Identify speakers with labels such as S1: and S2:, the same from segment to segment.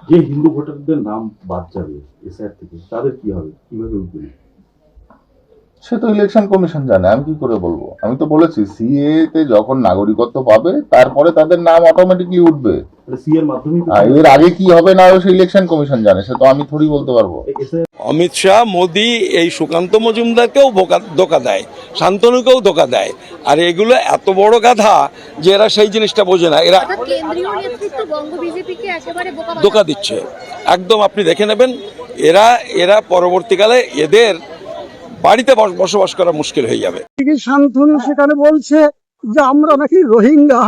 S1: যে হিন্দু ভোটারদের নাম বাদ যাবে এসআইআর থেকে তাদের কি হবে, কিভাবে উঠবে?
S2: সে তো ইলেকশন কমিশন জানে, আমি কি করে বলবো? আমি তো বলেছি সিএ তে যখন নাগরিকত্ব পাবে তারপরে তাদের নাম অটোমেটিকলি উঠবে।
S1: সি এর মাধ্যমে
S2: এর আগে কি হবে না হবে সে ইলেকশন কমিশন জানে, সে তো আমি থোড়ি বলতে পারবো।
S3: অমিত শাহ, মোদি এই সুকান্ত মজুমদারকেও ধোকা দেয়, শান্তনুকেও ধোকা দেয়। আর এগুলো এত বড় গাধা যে এরা সেই জিনিসটা বোঝে না, এরা ধোকা দিচ্ছে একদম। আপনি দেখে নেবেন এরা পরবর্তীকালে এদের বাড়িতে বসবাস করা মুশকিল হয়ে যাবে।
S4: শান্তনু সেখানে বলছে যে আমরা নাকি রোহিঙ্গা।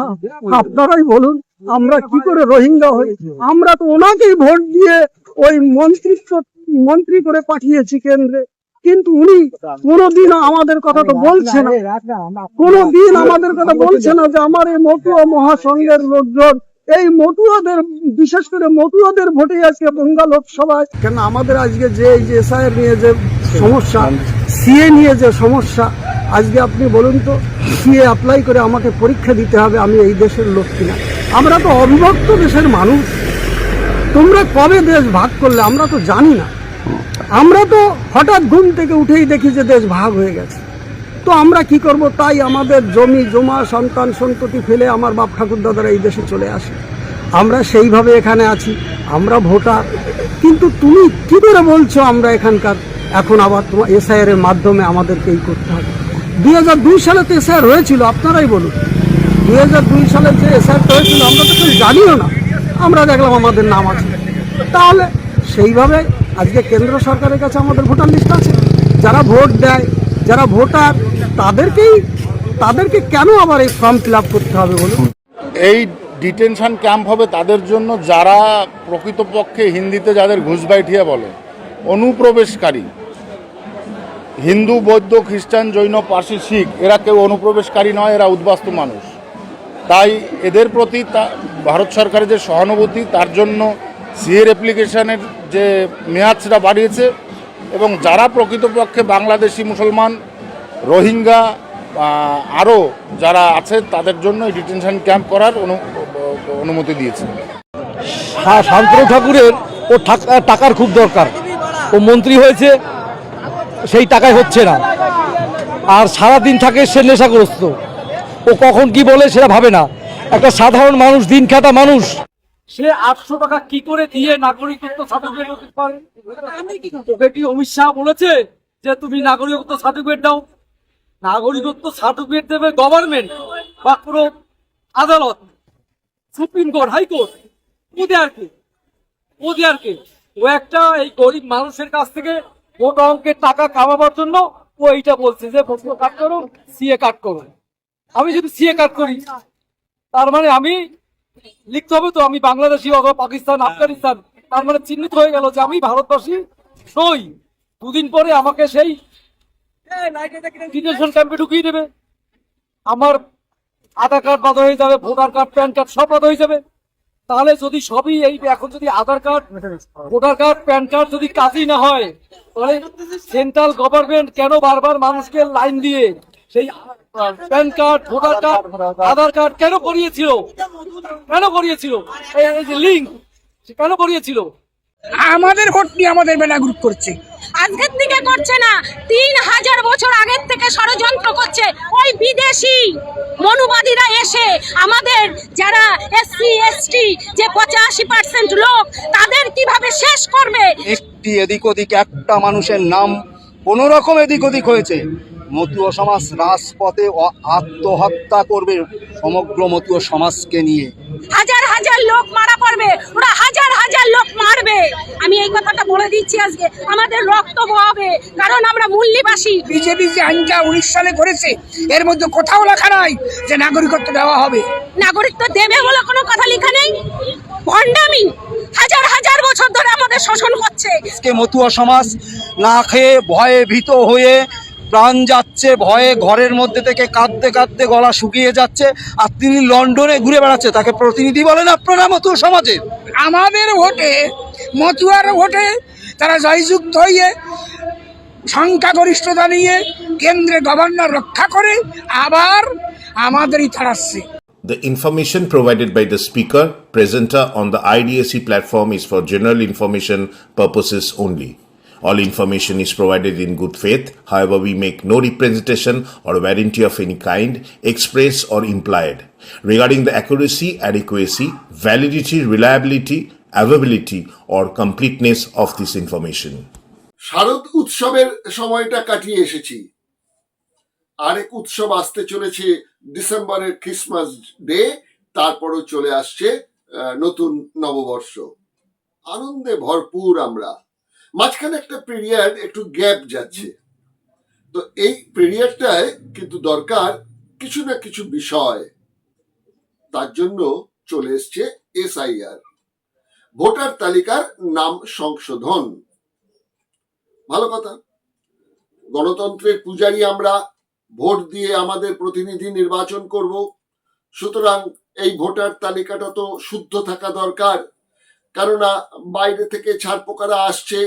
S4: আপনারাই বলুন আমরা কি করে রোহিঙ্গা হই? আমরা তো ওনাকেই ভোট দিয়ে ওই মন্ত্রী করে পাঠিয়েছি কেন্দ্রে, কিন্তু উনি কোনোদিন আমাদের কথা তো বলছে না, কোনোদিন আমাদের কথা বলছে না যে আমার এই মতুয়া মহাসংঘের লোকজন, এই মতুয়াদের, বিশেষ করে মতুয়াদের ভোটে আজকে বঙ্গা লোকসভায় কেন আমাদের আজকে যে এসআইআর নিয়ে যে সমস্যা, সিএ নিয়ে যে সমস্যা, আজকে আপনি বলুন তো সিএ অ্যাপ্লাই করে আমাকে পরীক্ষা দিতে হবে আমি এই দেশের লোক কিনা? আমরা তো অবিভক্ত দেশের মানুষ, তোমরা কবে দেশ ভাগ করলে আমরা তো জানি না। আমরা তো হঠাৎ ঘুম থেকে উঠেই দেখি যে দেশ ভাগ হয়ে গেছে, তো আমরা কি করব? তাই আমাদের জমি জমা সন্তান সন্ততি ফেলে আমার বাপ ঠাকুর দাদারা এই দেশে চলে আসে, আমরা সেইভাবে এখানে আছি, আমরা ভোটার। কিন্তু তুমি কি করে বলছো আমরা এখানকার, এখন আবার তোমার এসআইআর এর মাধ্যমে আমাদেরকে এই করতে হবে? 2002 সালে তো এসআইআর হয়েছিল, আপনারাই বলুন 2002 সালে যে এসআইআর হয়েছিল আমরা তো কেউ জানিও না, আমরা দেখলাম আমাদের নাম আছে। তাহলে সেইভাবে আজকে কেন্দ্র সরকারের কাছে আমাদের ভোটার লিস্ট আছে, যারা ভোট দেয়, যারা ভোটার, তাদেরকে কেন আবার এই ফর্ম ফিল আপ করতে হবে বলুন?
S2: এই ডিটেনশন ক্যাম্প হবে তাদের জন্য যারা প্রকৃতপক্ষে হিন্দিতে যাদের ঘুষবাইঠিয়া বলে, অনুপ্রবেশকারী। হিন্দু, বৌদ্ধ, খ্রিস্টান, জৈন, পার্সি, শিখ এরা কেউ অনুপ্রবেশকারী নয়, এরা উদ্বাস্তু মানুষ। তাই এদের প্রতি ভারত সরকারের যে সহানুভূতি, তার জন্য সিএর অ্যাপ্লিকেশনের যে মেয়াদ সেটা বাড়িয়েছে, এবং যারা প্রকৃতপক্ষে বাংলাদেশি মুসলমান, রোহিঙ্গা আরও যারা আছে তাদের জন্য এই ডিটেনশন ক্যাম্প করার অনুমতি দিয়েছে।
S5: শান্তনু ঠাকুরের ও টাকার খুব দরকার, ও মন্ত্রী হয়েছে, সেই টাকায় হচ্ছে না, আর সারাদিন থাকে সে নেশাগ্রস্ত, ও কখন কি বলে সেটা ভাবে না। একটা সাধারণ মানুষ, দিন খাটা মানুষ, সে 800 টাকা কি করে দিয়ে নাগরিকত্ব সার্টিফিকেট দিতে পারে? তোকে কি অমিত শাহ বলেছে যে তুমি নাগরিকত্ব সার্টিফিকেট দাও? নাগরিকত্ব সার্টিফিকেট দেবে গভর্নমেন্ট বা কোনো আদালত, সুপ্রিম কোর্ট, হাইকোর্ট। ওদেরকে ও একটা এই গরিব মানুষের কাছ থেকে মোটা অঙ্কের টাকা কামাবার জন্য ও এইটা বলছে যে ভোটার কার্ড করো, সিএ কার্ড করো। আমি যদি সিএ কার্ড করি তার মানে আমি লিখতে হবে তো আমি বাংলাদেশি অথবা পাকিস্তান, আফগানিস্তান, তার মানে চিহ্নিত হয়ে গেল যে আমি ভারতবাসী নই। দুদিন পরে আমাকে সেই ডিটেনশন ক্যাম্পে ঢুকিয়ে দেবে, আমার আধার কার্ড বাদ হয়ে যাবে, ভোটার কার্ড, প্যান কার্ড সব বাদ হয়ে যাবে। তাহলে যদি সবই এই এখন যদি Aadhaar card, voter card, PAN card যদি কাজই না হয়, তাহলে সেন্ট্রাল গভর্নমেন্ট কেন বারবার মানুষকে লাইন দিয়ে সেই প্যান কার্ড, ভোটার কার্ড, আধার কার্ড কেন করিয়েছিল? এই যে লিঙ্ক কেন করিয়েছিল?
S6: আমাদের ভোট নিয়ে আমাদের বেনাগুরুত করছে, আজকের থেকে করছে না, 3000 বছর আগের থেকে ষড়যন্ত্র করছে। ওই বিদেশি মনুবাদীরা এসে আমাদের যারা এসসি এসটি যে 85% লোক, তাদের কিভাবে শেষ করবে?
S7: একটি এদিক ওদিক একটা মানুষের নাম কোন রকম এদিক ওদিক হয়েছে, মতুয়া সমাজ রাজপথে আত্মহত্যা করবে সমগ্র মতুয়া সমাজকে নিয়ে।
S6: হাজার হাজার লোক মারা পড়বে, ওরা হাজার হাজার লোক মারবে। আমি এই কথাটা বলে দিচ্ছি, আজকে আমাদের রক্ত বহাবে, কারণ আমরা মূল্যবাসী।
S8: বিজেপি যে আইনটা 19 সালে করেছে, এর মধ্যে কোথাও লেখা নাই যে নাগরিকত্ব দেওয়া হবে।
S6: নাগরিকত্ব দেবে বলে কোনো কথা লেখা নেই, ভণ্ডামি। হাজার হাজার বছর ধরে আমাদের শোষণ করছে।
S7: আজকে মতুয়া সমাজ না খেয়ে ভয়ে ভীত হয়ে প্রাণ যাচ্ছে, ভয়ে ঘরের মধ্যে থেকে কাঁদতে কাঁদতে গলা শুকিয়ে যাচ্ছে, আর তিনি লন্ডনে ঘুরে বেড়াচ্ছে। তাকে প্রতিনিধি বলেন আপনারা মতুয়া সমাজের?
S8: আমাদের ভোটে, মতুয়ার ভোটে তারা জয়যুক্ত হয়ে সংখ্যাগরিষ্ঠতা নিয়ে কেন্দ্রে গভর্নর রক্ষা করে আবার আমাদেরই তাড়াচ্ছে।
S9: The information provided by the speaker, presenter on the IDSC platform is for general information purposes only. All information is provided in good faith. However, we make no representation or warranty of any kind, express or implied, regarding the accuracy, adequacy, validity, reliability, availability, or completeness of this information.
S10: শারদ উৎসবের সময়টা কাটিয়ে এসেছি। আরেক উৎসব আসতে চলেছে ডিসেম্বরের Christmas day, তারপরও চলে আসছে নতুন নববর্ষ। আনন্দে ভরপুর আমরা। মাঝখানে একটা পিরিয়ড একটু গ্যাপ যাচ্ছে, তো এই পিরিয়ডটায় কিন্তু দরকার কিছু না কিছু বিষয়। তার জন্য চলে এসছে SIR, ভোটার তালিকার নাম সংশোধন। ভালো কথা, গণতন্ত্রের পূজারী আমরা, ভোট দিয়ে আমাদের প্রতিনিধি নির্বাচন করব, সুতরাং এই ভোটার তালিকাটা তো শুদ্ধ থাকা দরকার। কেননা বাইরে থেকে ছারপোকারা আসছে,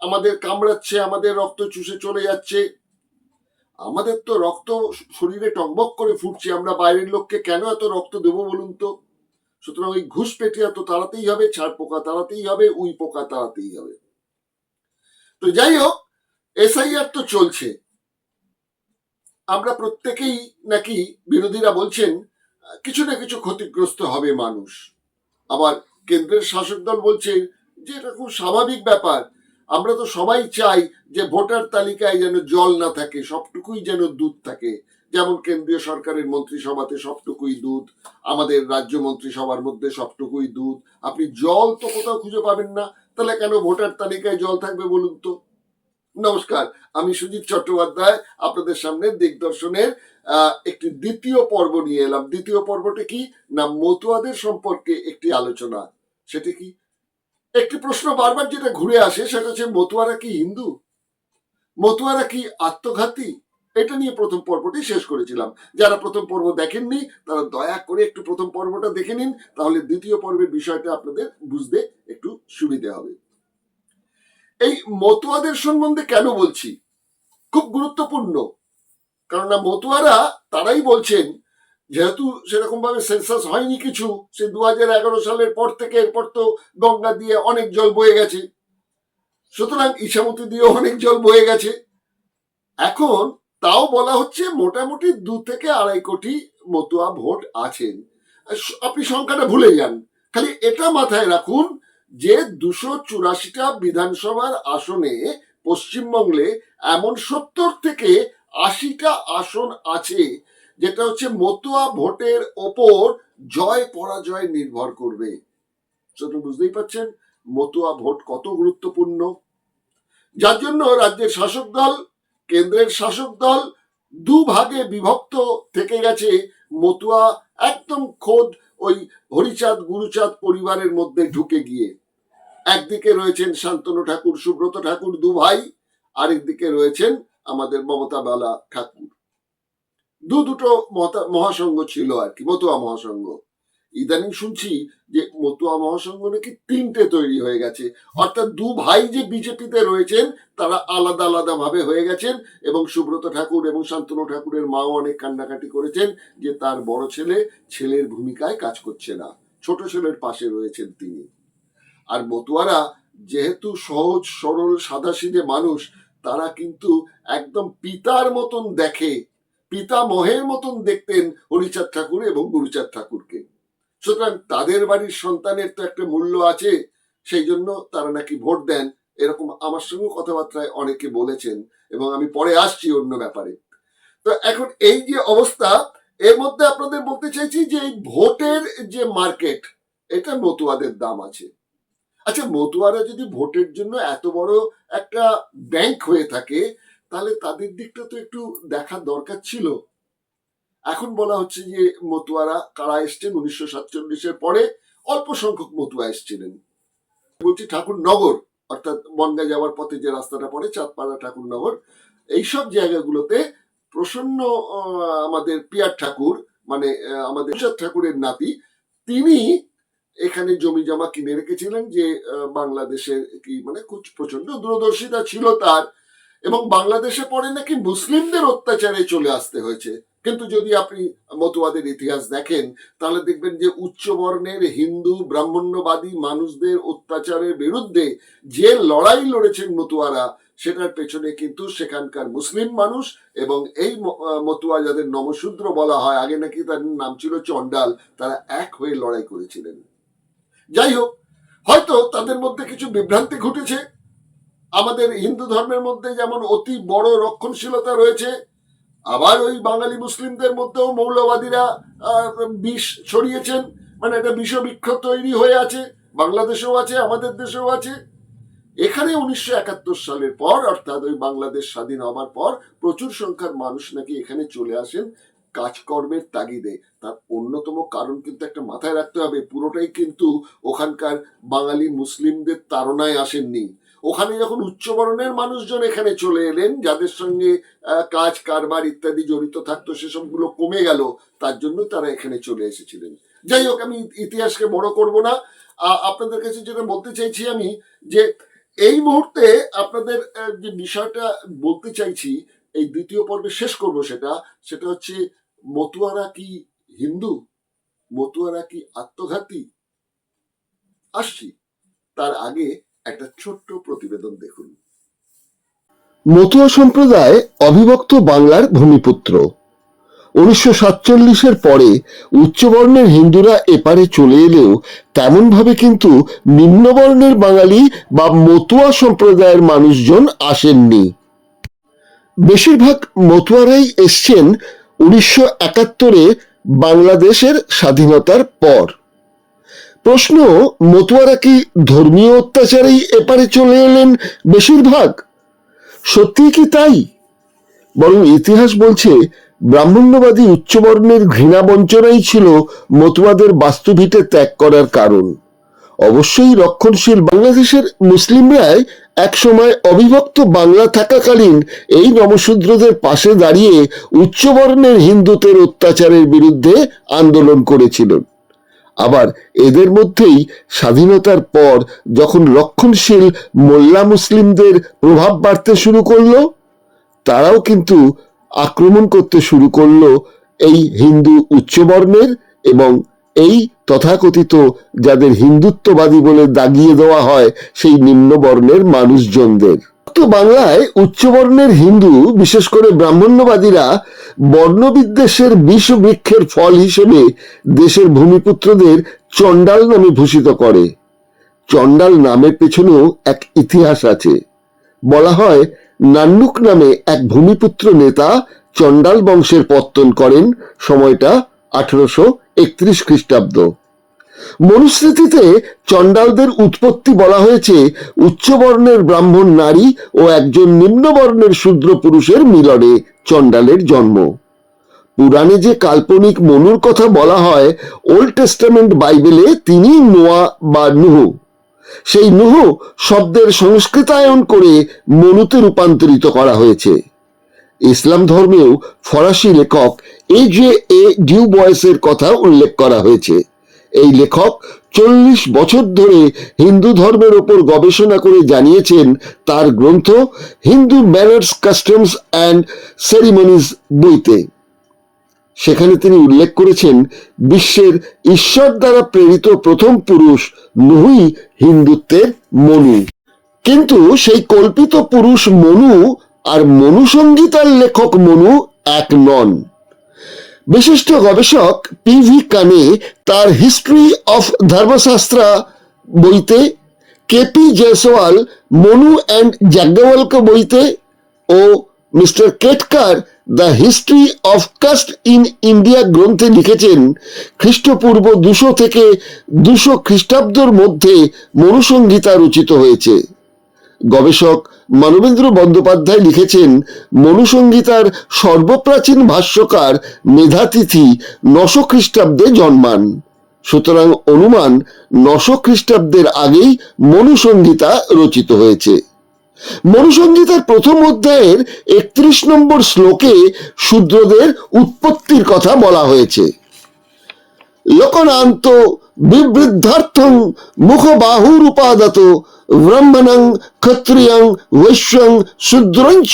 S10: আমাদের কামড়াচ্ছে, আমাদের রক্ত চুষে চলে যাচ্ছে। আমাদের তো রক্ত শরীরে টকবক করে ফুটছে, আমরা বাইরের লোককে কেন এত রক্ত দেবো বলুন তো? সুতরাং ওই ঘুষপেটিয়া তো তাড়াতেই হবে, ছারপোকা তাড়াতেই হবে, উই পোকা তাড়াতেই হবে। তো যাই হোক, SIR তো চলছে। আমরা প্রত্যেকেই নাকি, বিরোধীরা বলছেন কিছু না কিছু ক্ষতিগ্রস্ত হবে মানুষ। আবার কেন্দ্রের শাসক দল বলছে যে এটা খুব স্বাভাবিক ব্যাপার। আমরা তো সবাই চাই যে ভোটার তালিকায় যেন জল না থাকে, সবটুকুই যেন দুধ থাকে। যেমন কেন্দ্রীয় সরকারের মন্ত্রিসভাতে সবটুকুই দুধ, আমাদের রাজ্য মন্ত্রিসভার মধ্যে সবটুকুই দুধ। আপনি জল তো কোথাও খুঁজে পাবেন না, তাহলে কেন ভোটার তালিকায় জল থাকবে বলুন তো? নমস্কার, আমি সুজিত চট্টোপাধ্যায় আপনাদের সামনে দিগদর্শনের একটি দ্বিতীয় পর্ব নিয়ে এলাম। দ্বিতীয় পর্বটা কি না, মতুয়াদের সম্পর্কে একটি আলোচনা। সেটি কি, একটি প্রশ্ন বারবার যেটা ঘুরে আসে সেটা হচ্ছে, মতুয়ারা কি হিন্দু? মতুয়ারা কি আত্মঘাতী? এটা নিয়ে প্রথম পর্বটি শেষ করেছিলাম। যারা প্রথম পর্ব দেখেননি তারা দয়া করে একটু প্রথম পর্বটা দেখে নিন, তাহলে দ্বিতীয় পর্বের বিষয়টা আপনাদের বুঝতে একটু সুবিধে হবে। এই মতুয়াদের সম্বন্ধে কেন বলছি, খুব গুরুত্বপূর্ণ। কারণ মতুয়ারা তারাই বলছেন, যেহেতু সেরকম ভাবে সেন্সাস হয়নি কিছু, সে 2011 সালের পর থেকে, এরপর তো গঙ্গা দিয়ে অনেক জল বয়ে গেছে, সুতরাং ইছামতি দিয়ে অনেক জল বয়ে গেছে। এখন তাও বলা হচ্ছে মোটামুটি 2 থেকে 2.5 কোটি মতুয়া ভোট আছেন। আপনি সংখ্যাটা ভুলে যান, খালি এটা মাথায় রাখুন যে 284টা বিধানসভার আসনে পশ্চিমবঙ্গে এমন 70 থেকে 80টা আসন আছে যেটা হচ্ছে মতুয়া ভোটের ওপর জয় পরাজয় নির্ভর করবে। সেটা বুঝতেই পারছেন মতুয়া ভোট কত গুরুত্বপূর্ণ। যার জন্য রাজ্যের শাসক দল, কেন্দ্রের শাসক দল দুভাগে বিভক্ত থেকে গেছে। মতুয়া একদম খোদ ওই হরিচাঁদ গুরুচাঁদ পরিবারের মধ্যে ঢুকে গিয়ে, একদিকে রয়েছেন শান্তনু ঠাকুর, সুব্রত ঠাকুর, 2 ভাই, আরেকদিকে রয়েছেন আমাদের মমতা বালা ঠাকুর। দুটো মহাসংঘ ছিল আর কি, মতুয়া মহাসংঘ। ইদানিং শুনছি যে মতুয়া মহাসংঘ নাকি 3টে তৈরি হয়ে গেছে, অর্থাৎ 2 ভাই যে বিজেপিতে রয়েছেন তারা আলাদা আলাদা ভাবে হয়ে গেছেন। এবং সুব্রত ঠাকুর এবং শান্তনু ঠাকুরের মাও অনেক কান্নাকাটি করেছেন যে তার বড় ছেলে ছেলের ভূমিকায় কাজ করছে না, ছোট ছেলের পাশে রয়েছেন তিনি। আর মতুয়ারা যেহেতু সহজ সরল সাদাসিধে মানুষ, তারা কিন্তু একদম পিতার মতন দেখে, পিতামহের মতন দেখতেন হরিচাঁদ ঠাকুর এবং গুরুচাঁদ ঠাকুরকে। সুতরাং তাদের বাড়ির সন্তানের তো একটা মূল্য আছে, সেই জন্য তারা নাকি ভোট দেন, এরকম আমার সঙ্গে কথাবার্তায় অনেকে বলেছেন, এবং আমি পরে আসছি অন্য ব্যাপারে। তো এখন এই যে অবস্থা, এর মধ্যে আপনাদের বলতে চাইছি যে এই ভোটের যে মার্কেট, এটা মতুয়াদের দাম আছে। আচ্ছা, মতুয়ারা যদি ভোটের জন্য এত বড় একটা ব্যাংক হয়ে থাকে, তাহলে তাদের দিকটা তো একটু দেখার দরকার ছিল। এখন বলা হচ্ছে যে মতুয়ারা কারা এসছেন, 1947-এর পরে অল্প সংখ্যক মতুয়া এসছিলেন। বলছি ঠাকুরনগর, অর্থাৎ বনগাঁ যাওয়ার পথে যে রাস্তাটা পড়ে, চাঁদপাড়া ঠাকুরনগর, এইসব জায়গাগুলোতে প্রসন্ন আমাদের পিয়ার ঠাকুর, মানে আমাদের ঠাকুরের নাতি, তিনি এখানে জমি জমা কিনে রেখেছিলেন। যে বাংলাদেশের কি মানে প্রচন্ড দূরদর্শিতা ছিল তার, এবং বাংলাদেশে পরে নাকি মুসলিমদের অত্যাচারে চলে আসতে হয়েছে। কিন্তু যদি আপনি মতুয়াদের ইতিহাস দেখেন তাহলে দেখবেন যে উচ্চবর্ণের হিন্দু ব্রাহ্মণ্যবাদী মানুষদের অত্যাচারের বিরুদ্ধে যে লড়াই লড়েছেন মতুয়ারা, সেটার পেছনে কিন্তু সেখানকার মুসলিম মানুষ এবং এই মতুয়া যাদের নমশূদ্র বলা হয়, আগে নাকি তার নাম ছিল চণ্ডাল, তারা এক হয়ে লড়াই করেছিলেন। যাই হোক, হয়তো তাদের মধ্যে কিছু বিভ্রান্তি ঘটেছে। আমাদের হিন্দু ধর্মের মধ্যে যেমন অতি বড় রক্ষণশীলতা রয়েছে, আবার ওই বাঙালি মুসলিমদের মধ্যেও মৌলবাদীরা বিষ ছড়িয়েছেন, মানে একটা বিষবৃক্ষ তৈরি হয়ে আছে, বাংলাদেশেও আছে, আমাদের দেশেও আছে। এখানে 1971 সালের পর, অর্থাৎ ওই বাংলাদেশ স্বাধীন হবার পর প্রচুর সংখ্যার মানুষ নাকি এখানে চলে আসেন কাজকর্মের তাগিদে। তার অন্যতম কারণ কিন্তু একটা মাথায় রাখতে হবে, পুরোটাই কিন্তু ওখানকার বাঙালি মুসলিমদের তাড়নায় আসেননি। ওখানে যখন উচ্চবর্ণের মানুষজন এখানে চলে এলেন, যাদের সঙ্গে কাজ কারবার ইত্যাদি জড়িত থাকতো, সেসবগুলো কমে গেল, তার জন্য তারা এখানে চলে এসেছিলেন। যাই হোক, আমি ইতিহাসকে বড় করব না। আপনাদের কাছে যেটা বলতে চাইছি আমি, যে এই মুহূর্তে আপনাদের যে বিষয়টা বলতে চাইছি, এই দ্বিতীয় পর্বে শেষ করব, সেটা হচ্ছে মতুয়ারা কি হিন্দু, মতুয়ারা কি আত্মঘাতী? আসছি, তার আগে একটা ছোট্ট প্রতিবেদন দেখুন। মতুয়া সম্প্রদায় অবিভক্ত বাংলার ভূমিপুত্র। 1947-এর পরে উচ্চবর্ণের হিন্দুরা এপারে চলে এলেও তেমন ভাবে কিন্তু নিম্নবর্ণের বাঙালি বা মতুয়া সম্প্রদায়ের মানুষজন আসেননি। বেশিরভাগ মতুয়ারাই এসছেন 1971-এ বাংলাদেশের স্বাধীনতার পর। প্রশ্ন, মতুয়ারা কি ধর্মীয় অত্যাচারেই এপারে চলে এলেন বেশিরভাগ? সত্যি কি তাই? বরং ইতিহাস বলছে ব্রাহ্মণ্যবাদী উচ্চবর্ণের ঘৃণা বঞ্চনাই ছিল মতুয়াদের বাস্তুভিটে ত্যাগ করার কারণ। অবশ্যই রক্ষণশীল বাংলাদেশের মুসলিমরাই একসময় অবিভক্ত বাংলা থাকাকালীন এই নমশূদ্রদের পাশে দাঁড়িয়ে উচ্চবর্ণের হিন্দুদের অত্যাচারের বিরুদ্ধে আন্দোলন করেছিলেন। আবার এদের মধ্যেই স্বাধীনতার পর যখন রক্ষণশীল মোল্লা মুসলিমদের প্রভাব বাড়তে শুরু করলো, তারাও কিন্তু আক্রমণ করতে শুরু করলো এই হিন্দু উচ্চবর্ণের এবং এই তথাকথিত যাদের হিন্দুত্ববাদী বলে দাগিয়ে দেওয়া হয় সেই নিম্নবর্ণের মানুষজনদের। তো বাংলায় উচ্চবর্ণের হিন্দু, বিশেষ করে ব্রাহ্মণ্যবাদীরা বর্ণবিদ্বেষের বিষবৃক্ষের ফল হিসেবে দেশের ভূমিপুত্রদের চণ্ডাল নামে ভূষিত করে। চণ্ডাল নামের পেছনেও এক ইতিহাস আছে। বলা হয় নান্নুক নামে এক ভূমিপুত্র নেতা চণ্ডাল বংশের পত্তন করেন, সময়টা 1831 খ্রিস্টাব্দ। মনুস্মৃতিতে চণ্ডালদের উৎপত্তি বলা হয়েছে উচ্চবর্ণের ব্রাহ্মণ নারী ও একজন নিম্নবর্ণের শূদ্র পুরুষের মিলনে চণ্ডালের জন্ম। পুরাণে যে কাল্পনিক মনুর কথা বলা হয়, ওল্ড টেস্টামেন্ট বাইবেলে তিনি নোয়া বা নুহ। সেই নুহ শব্দের সংস্কৃতায়ন করে মনুতে রূপান্তরিত করা হয়েছে। ইসলাম ধর্মেও ফরাসি লেখক A.J.A. ডিউবয়েসের কথা উল্লেখ করা হয়েছে। এই লেখক 40 বছর ধরে হিন্দু ধর্মের ওপর গবেষণা করে জানিয়েছেন তার গ্রন্থ হিন্দু ম্যানার্স, কাস্টমস অ্যান্ড সেরিমনিজ বইতে। সেখানে তিনি উল্লেখ করেছেন বিশ্বের ঈশ্বর দ্বারা প্রেরিত প্রথম পুরুষ নুহই হিন্দুত্বের মনু। কিন্তু সেই কল্পিত পুরুষ মনু আর মনুসংহিতার লেখক মনু এক নন। বিশিষ্ট গবেষক P.V. কানে তার হিস্ট্রি অফ ধর্মশাস্ত্রা বইতে, K.P. জয়সওয়াল মনু অ্যান্ড যাজ্ঞবল্ক্য বইতে ও Mister Ketkar the history of caste in India গ্রন্থে লিখেছেন খ্রিস্টপূর্ব 200 থেকে 200 খ্রিস্টাব্দর মধ্যে মনুসংহিতা রচিত হয়েছে। গবেষক মানবেন্দ্র বন্দ্যোপাধ্যায় লিখেছেন মনুসংহিতার সর্বপ্রাচীন ভাষ্যকার মেধাতিথি 900 খ্রিস্টাব্দে জন্মান। সুতরাং অনুমান 900 খ্রিস্টাব্দের আগেই মনুসংহিতা রচিত হয়েছে। মনুসংহিতার প্রথম অধ্যায়ের 31 নম্বর শ্লোকে শূদ্রদের উৎপত্তির কথা বলা হয়েছে। লোকনান্ত বিবৃদ্ধার্থং মুখবাহুরুপাদাত ব্রাহ্মণং ক্ষত্রিয়ং বৈশ্যং শূদ্রঞ্চ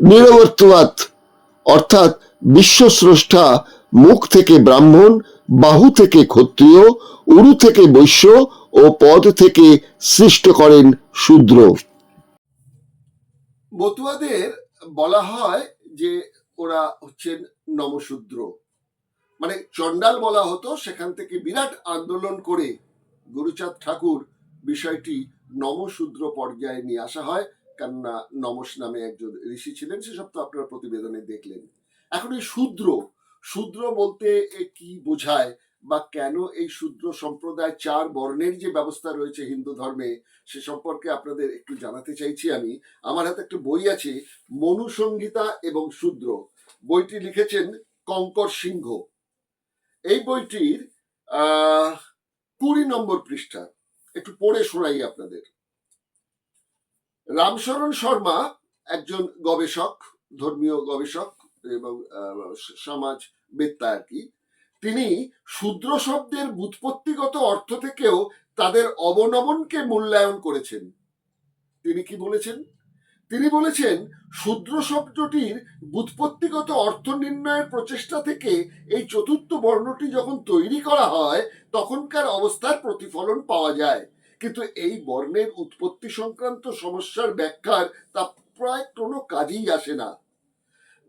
S10: নিরবর্তবাৎ। অর্থাৎ বিশ্বস্রষ্টা মুখ থেকে ব্রাহ্মণ, বাহু থেকে ক্ষত্রিয়, উরু থেকে বৈশ্য ও পদ থেকে সৃষ্ট করেন শূদ্র। মতুয়াদের বলা হয় যে ওরা হচ্ছেন নমশূদ্র, মানে চণ্ডাল বলা হতো, সেখান থেকে বিরাট আন্দোলন করে গুরুচাঁদ ঠাকুর বিষয়টি নমশূদ্র পর্যায়ে নিয়ে আসা হয়, কেননা নমস নামে একজন ঋষি ছিলেন, সেসব তো আপনারা প্রতিবেদনে দেখলেন। এখন এই শূদ্র, শূদ্র বলতে কি বোঝায় বা কেন এই শূদ্র সম্প্রদায় 4 বর্ণের যে ব্যবস্থা রয়েছে হিন্দু ধর্মে সে সম্পর্কে আপনাদের একটু জানাতে চাইছি আমি। আমার হাতে একটা বই আছে, মনুসংহিতা এবং শূদ্র, বইটি লিখেছেন কঙ্কর সিংহ। এই বইটির 20 নম্বর পৃষ্ঠা একটু পড়ে শোনাই আপনাদের। রামশরণ শর্মা একজন গবেষক, ধর্মীয় গবেষক এবং সমাজবেত্তা আর কি, তিনি শূদ্র শব্দের ব্যুৎপত্তিগত অর্থ থেকেও তাদের অবনমনকে মূল্যায়ন করেছেন। তিনি কি বলেছেন? তিনি বলেছেন শূদ্র শব্দটির ব্যুৎপত্তিগত অর্থ নির্ণয়ের প্রচেষ্টা থেকে এই চতুর্থ বর্ণটি যখন তৈরি করা হয় তখনকার অবস্থার প্রতিফলন পাওয়া যায়, কিন্তু এই বর্ণের উৎপত্তি সংক্রান্ত সমস্যার ব্যাখ্যার তা প্রায় কোনো কাজেই আসে না।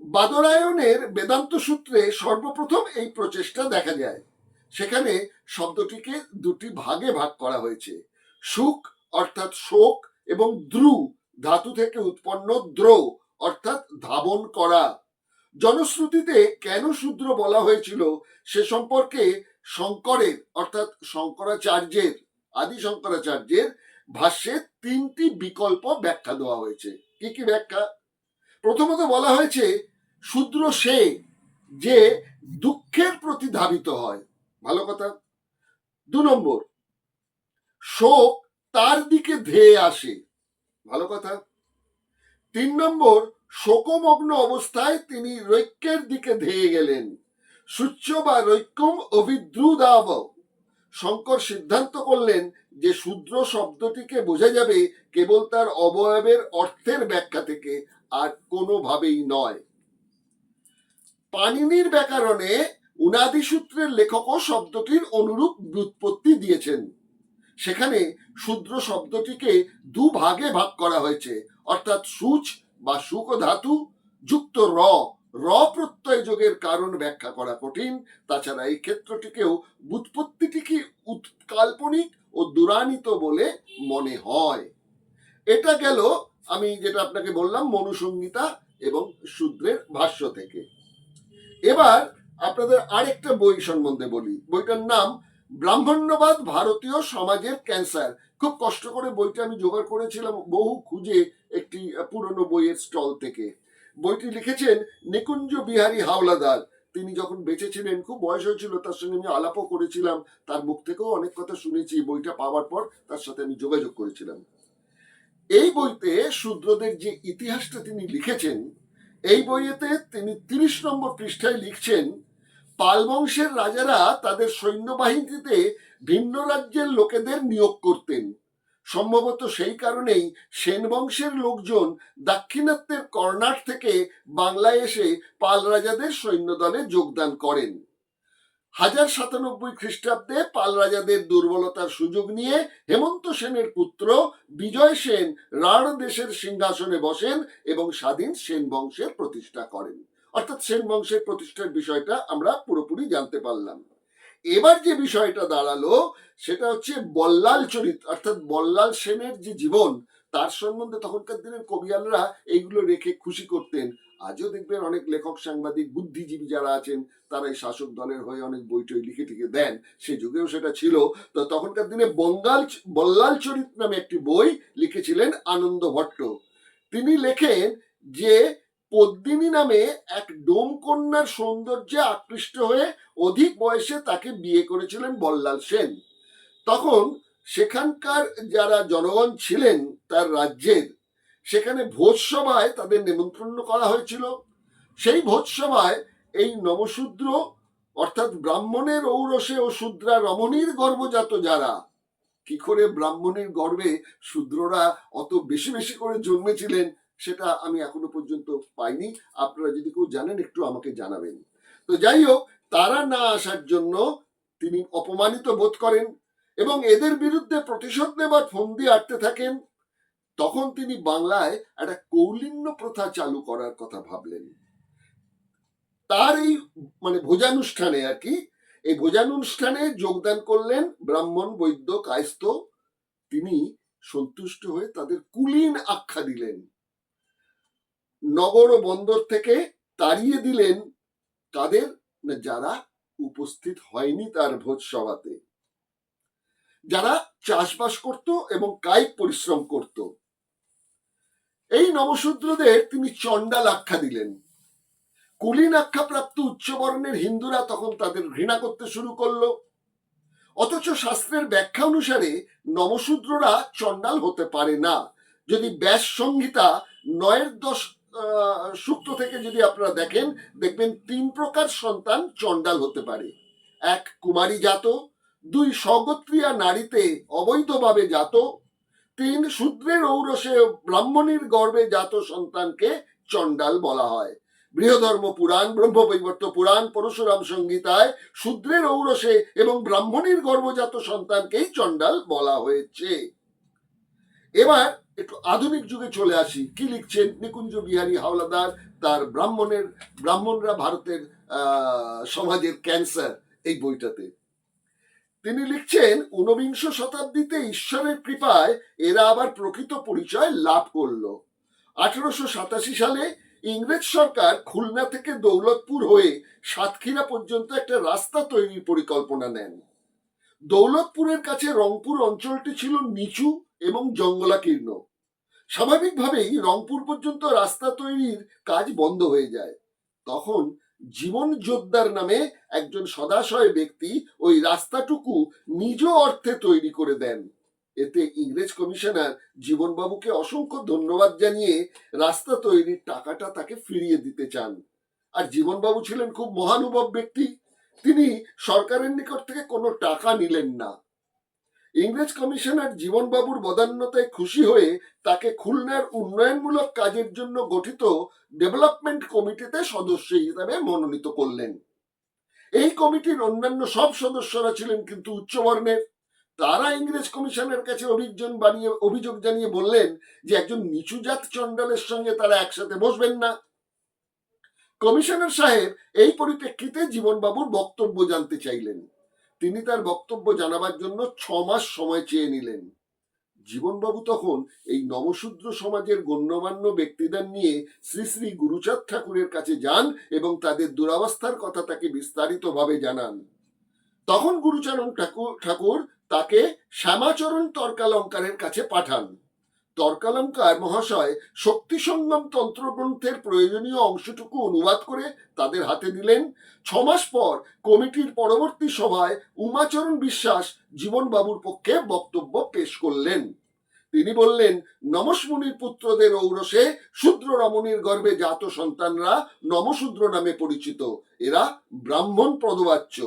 S10: বাদরায়ণের বেদান্ত সূত্রে সর্বপ্রথম এই প্রচেষ্টা দেখা যায়। সেখানে শব্দটিকে 2টি ভাগে ভাগ করা হয়েছে, সুখ অর্থাৎ শোক এবং দ্রু ধাতু থেকে উৎপন্ন দ্রো অর্থাৎ ধাবন করা। জনশ্রুতিতে কেন শূদ্র বলা হয়েছিল সে সম্পর্কে শঙ্করের অর্থাৎ শঙ্করাচার্যের, আদি শঙ্করাচার্যের ভাষ্যে 3টি বিকল্প ব্যাখ্যা দেওয়া হয়েছে। কি কি ব্যাখ্যা? প্রথমত বলা হয়েছে শূদ্র সে যে দুঃখের প্রতি ধাবিত হয়, ভালো কথা। 2 নম্বর, শোক তার দিকে ধেয়ে আসে, ভালো কথা। 3 নম্বর, শোকমগ্ন অবস্থায় তিনি রৈক্যের দিকে ধেয়ে গেলেন। সূচ্য বা রৈক্যম অভিদ্রুদাব। শঙ্কর সিদ্ধান্ত করলেন যে শূদ্র শব্দটিকে বোঝা যাবে কেবল তার অবয়বের অর্থের ব্যাখ্যা থেকে, আর কোনোভাবেই নয়। পাণিনির ব্যাকরণে উনাদি সূত্রের লেখকও শব্দটির অনুরূপ ব্যুৎপত্তি দিয়েছেন। সেখানে শূদ্র শব্দটিকে 2 ভাগে ভাগ করা হয়েছে, অর্থাৎ সূচ বা শুক ধাতু যুক্ত র, র প্রত্যয় যোগের কারণ ব্যাখ্যা করা কঠিন। তাছাড়া এই ক্ষেত্রটিকেও ব্যুৎপত্তিটিকে কাল্পনিক ও দুরানিত বলে মনে হয়। এটা গেল আমি যেটা আপনাকে বললাম মনুসংহিতা এবং শূদ্রের ভাষ্য থেকে। এবার আপনাদের আরেকটা বই সম্বন্ধে বলি। বইটার নাম ব্রাহ্মণ্যবাদ ভারতীয় সমাজের ক্যান্সার। খুব কষ্ট করে বইটা আমি জোগাড় করেছিলাম বহু খুঁজে একটি পুরনো বইয়ের স্টল থেকে। বইটি লিখেছেন নিকুঞ্জ বিহারী হাওলাদার। তিনি যখন বেঁচে ছিলেন, খুব বয়স হয়েছিল, তার সঙ্গে আমি আলাপও করেছিলাম, তার মুখ থেকেও অনেক কথা শুনেছি। বইটা পাওয়ার পর তার সাথে আমি যোগাযোগ করেছিলাম। এই বইতে শূদ্রদের যে ইতিহাসটা তিনি লিখেছেন, এই বইয়েতে তিনি 30 নম্বর পৃষ্ঠায় লিখছেন, পাল বংশের রাজারা তাদের সৈন্যবাহিনীতে ভিন্ন রাজ্যের লোকেদের নিয়োগ করতেন। সম্ভবত সেই কারণেই সেন বংশের লোকজন দাক্ষিণাত্যের কর্ণাট থেকে বাংলায় এসে পাল রাজাদের সৈন্যদলে যোগদান করেন। 1097 খ্রিস্টাব্দে পাল রাজাদের দুর্বলতার সুযোগ নিয়ে হেমন্ত সেনের পুত্র বিজয় সেন রাঢ় দেশের সিংহাসনে বসেন এবং স্বাধীন সেন বংশের প্রতিষ্ঠা করেন। অর্থাৎ সেন বংশের প্রতিষ্ঠার বিষয়টা আমরা পুরোপুরি জানতে পারলাম। এবার যে বিষয়টা দাঁড়ালো সেটা হচ্ছে বল্লাল চরিত, অর্থাৎ বল্লাল সেনের যে জীবন, তার সম্বন্ধে তখনকার দিনের কবিয়ালরা এইগুলো রেখে খুশি করতেন। আজও দেখবেন অনেক লেখক, সাংবাদিক, বুদ্ধিজীবী যারা আছেন তারা এই শাসক দলের হয়ে অনেক বই টই লিখে টিকে দেন। সে যুগেও সেটা ছিল। তো তখনকার দিনে বল্লাল চরিত নামে একটি বই লিখেছিলেন আনন্দ ভট্ট। তিনি লেখেন যে পদ্মিনী নামে এক ডোমকন্যার সৌন্দর্যে আকৃষ্ট হয়ে অধিক বয়সে তাকে বিয়ে করেছিলেন বল্লাল সেন। তখন সেখানকার যারা জনগণ ছিলেন তার রাজ্যের, সেখানে ভোজসভায় তাদের নিমন্ত্রণ করা হয়েছিল। সেই ভোজসভায় এই নমশূদ্র অর্থাৎ ব্রাহ্মণের ঔরসে ও শূদ্রা রমণীর গর্ভজাত যারা, কি করে ব্রাহ্মণের গর্ভে শূদ্ররা অত বেশি বেশি করে জন্মেছিলেন সেটা আমি এখনো পর্যন্ত পাইনি। আপনারা যদি কেউ জানেন একটু আমাকে জানাবেন। তো যাই হোক, তারা না আসার জন্য তিনি অপমানিত বোধ করেন এবং এদের বিরুদ্ধে প্রতিশোধ নেবার ফন্দি আটতে থাকেন। তখন তিনি বাংলায় একটা কৌলিন্য প্রথা চালু করার কথা ভাবলেন। তার এই ভোজানুষ্ঠানে আর কি, এই ভোজানুষ্ঠানে যোগদান করলেন ব্রাহ্মণ, বৈদ্য, কায়স্থ। তিনি সন্তুষ্ট হয়ে তাদের কুলীন আখ্যা দিলেন। নগর ও বন্দর থেকে তাড়িয়ে দিলেন তাদের, যারা উপস্থিত হয়নি তার ভোজ সভাতে, যারা চাষবাস করত এবং কায়িক পরিশ্রম করত। এই নবশূদ্রদের তিনি চণ্ডাল আখ্যা দিলেন। কুলীন আখ্যা প্রাপ্ত উচ্চবর্ণের হিন্দুরা তখন তাদের ঘৃণা করতে শুরু করলো। অথচ শাস্ত্রের ব্যাখ্যা অনুসারে নবশূদ্ররা চণ্ডাল হতে পারে না। যদি ব্যাস সংহিতা 9-10 সূক্ত থেকে যদি আপনারা দেখেন, দেখবেন 3 প্রকার সন্তান চণ্ডাল হতে পারে। 1 কুমারী জাত, 2 স্বগোত্রীয়া নারীতে অবৈধভাবে জাত, 3 শূদ্রের ঔরসে ব্রাহ্মণীর গর্ভে জাত সন্তানকে চণ্ডাল বলা হয়। বৃহধর্ম পুরাণ, ব্রহ্মবৈবর্ত পুরাণ, পরশুরাম সংহিতায় শূদ্রের ঔরসে এবং ব্রাহ্মণীর গর্ভজাত সন্তানকেই চণ্ডাল বলা হয়েছে। এবার একটু আধুনিক যুগে চলে আসি। কি লিখছেন নিকুঞ্জ বিহারী হাওলাদার তার ব্রাহ্মণরা ভারতের সমাজের ক্যান্সার এই বইটাতে। তিনি লিখছেন, 19বিংশ শতাব্দীতে ঈশ্বরের কৃপায় এরা আবার প্রকৃত পরিচয় লাভ করলো। 1887 সালে ইংরেজ সরকার খুলনা থেকে দৌলতপুর হয়ে সাতক্ষীরা পর্যন্ত একটা রাস্তা তৈরির পরিকল্পনা নেন। দৌলতপুরের কাছে রংপুর অঞ্চলটি ছিল নিচু এবং জঙ্গলাকীর্ণ। স্বাভাবিকভাবেই রংপুর পর্যন্ত রাস্তা তৈরির কাজ বন্ধ হয়ে যায়। তখন জীবন জোদ্দার নামে একজন সদাশয় ব্যক্তি ওই রাস্তাটুকু নিজ অর্থে তৈরি করে দেন। এতে ইংরেজ কমিশনার জীবনবাবুকে অসংখ্য ধন্যবাদ জানিয়ে রাস্তা তৈরির টাকাটা তাকে ফিরিয়ে দিতে চান। আর জীবনবাবু ছিলেন খুব মহানুভব ব্যক্তি, তিনি সরকারের নিকট থেকে কোনো টাকা নিলেন না। ইংরেজ কমিশনার জীবনবাবুর বদান্যতায় খুশি হয়ে তাকে খুলনার উন্নয়নমূলক কাজের জন্য গঠিত ডেভেলপমেন্ট কমিটিতে সদস্য হিসেবে মনোনীত করলেন। এই কমিটির অন্যান্য সব সদস্যরা ছিলেন কিন্তু উচ্চবর্ণের। তারা ইংরেজ কমিশনের কাছে অভিযোগ জানিয়ে বললেন যে একজন নিচুজাত চণ্ডালের সঙ্গে তারা একসাথে বসবেন না। কমিশনার সাহেব এই পরিপ্রেক্ষিতে জীবনবাবুর বক্তব্য জানতে চাইলেন। তিনি তার বক্তব্য জানাবার জন্য 6 মাস সময় চেয়ে নিলেন। জীবনবাবু তখন এই নবশূদ্র সমাজের গণ্যমান্য ব্যক্তিদের নিয়ে শ্রী শ্রী গুরুচাঁদ ঠাকুরের কাছে যান এবং তাদের দুরবস্থার কথা তাকে বিস্তারিতভাবে জানান। তখন গুরুচরণ ঠাকুর তাকে শ্যামাচরণ তর্কালঙ্কারের কাছে পাঠান। তর্কালঙ্কার মহাশয় শক্তি সঙ্গম তন্ত্রগ্রন্থের প্রয়োজনীয় অংশটুকু অনুবাদ করে তাদের হাতে দিলেন। 6 মাস পর কমিটির পরবর্তী সভায় উমাচরণ বিশ্বাস জীবনবাবুর পক্ষে বক্তব্য পেশ করলেন। তিনি বললেন, নমস্মুনির পুত্রদের ঔরসে শূদ্র রমণীর গর্ভে জাত সন্তানরা নমশূদ্র নামে পরিচিত। এরা ব্রাহ্মণ পদবাচ্য।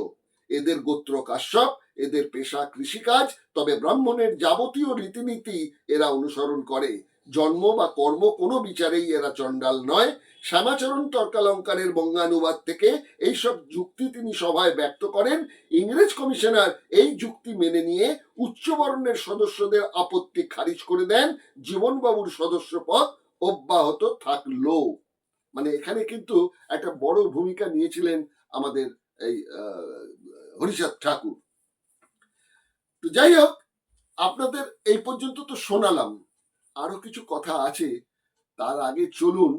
S10: এদের গোত্র কাশ্যপ, এদের পেশা কৃষিকাজ, তবে ব্রাহ্মণের যাবতীয় রীতিনীতি এরা অনুসরণ করে। জন্ম বা কর্ম কোনো বিচারেই এরা চণ্ডাল নয়। শ্যামাচরণ তর্কালঙ্কারের বঙ্গানুবাদ থেকে এইসব যুক্তি তিনি সভায় ব্যক্ত করেন। ইংরেজ কমিশনার এই যুক্তি মেনে নিয়ে উচ্চবর্ণের সদস্যদের আপত্তি খারিজ করে দেন। জীবনবাবুর সদস্য পদ অব্যাহত থাকলো। এখানে কিন্তু একটা বড় ভূমিকা নিয়েছিলেন আমাদের এই হরিচাঁদ ঠাকুর। তো যাই হোক, আপনাদের এই পর্যন্ত তো শোনালাম, আরো কিছু কথা আছে। তার আগে চলুন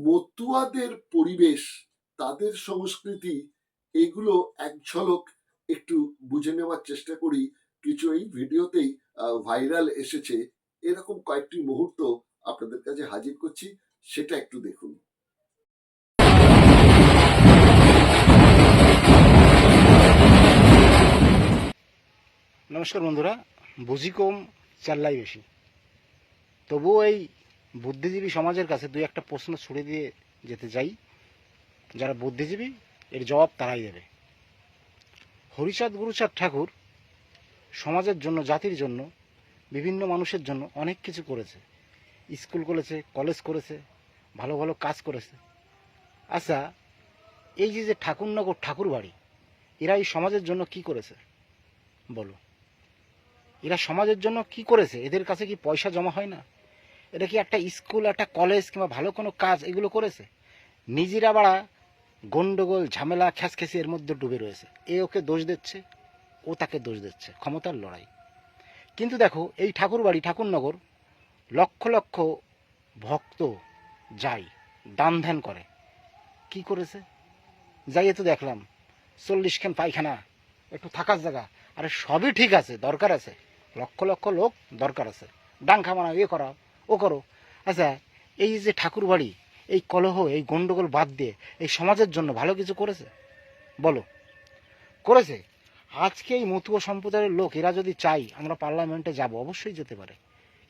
S10: মতুয়াদের পরিবেশ, তাদের সংস্কৃতি, এগুলো এক ঝলক একটু বুঝে নেওয়ার চেষ্টা করি। কিছু এই ভিডিওতেই ভাইরাল এসেছে, এরকম কয়েকটি মুহূর্ত আপনাদের কাছে হাজির করছি, সেটা একটু দেখুন।
S11: নমস্কার বন্ধুরা, বুঝি কম চাল্লাই বেশি, তবুও এই বুদ্ধিজীবী সমাজের কাছে 2-1টা প্রশ্ন ছুড়ে দিয়ে যেতে চাই। যারা বুদ্ধিজীবী এর জবাব তারাই দেবে। হরিচাঁদ গুরুচাঁদ ঠাকুর সমাজের জন্য, জাতির জন্য, বিভিন্ন মানুষের জন্য অনেক কিছু করেছে। স্কুল করেছে, কলেজ করেছে, ভালো ভালো কাজ করেছে। আচ্ছা, এই যে ঠাকুরনগর ঠাকুর বাড়ি, এরা এই সমাজের জন্য কি করেছে বলো? এরা সমাজের জন্য কি করেছে? এদের কাছে কি পয়সা জমা হয় না? এটা কি একটা স্কুল, একটা কলেজ কিংবা ভালো কোনো কাজ এগুলো করেছে? নিজেরা বাড়া গন্ডগোল, ঝামেলা, খ্যাসখ্যাসি এর মধ্যে ডুবে রয়েছে। এ ওকে দোষ দিচ্ছে, ও তাকে দোষ দিচ্ছে, ক্ষমতার লড়াই। কিন্তু দেখো, এই ঠাকুরবাড়ি ঠাকুরনগর লক্ষ লক্ষ ভক্ত যায়, দান ধ্যান করে। কি করেছে? যাইয়ে তো দেখলাম 40 খান পায়খানা, একটু থাকার জায়গা, আরে সবই ঠিক আছে, দরকার আছে, লক্ষ লক্ষ লোক দরকার আছে, ডাঙ্কা বানাও, এ করাও, ও করো। আচ্ছা, এই যে ঠাকুর বাড়ি, এই কলহ, এই গন্ডগোল বাদ দিয়ে এই সমাজের জন্য ভালো কিছু করেছে বলো? করেছে? আজকে এই মতুয়া সম্প্রদায়ের লোক এরা যদি চাই আমরা পার্লামেন্টে যাব, অবশ্যই যেতে পারে,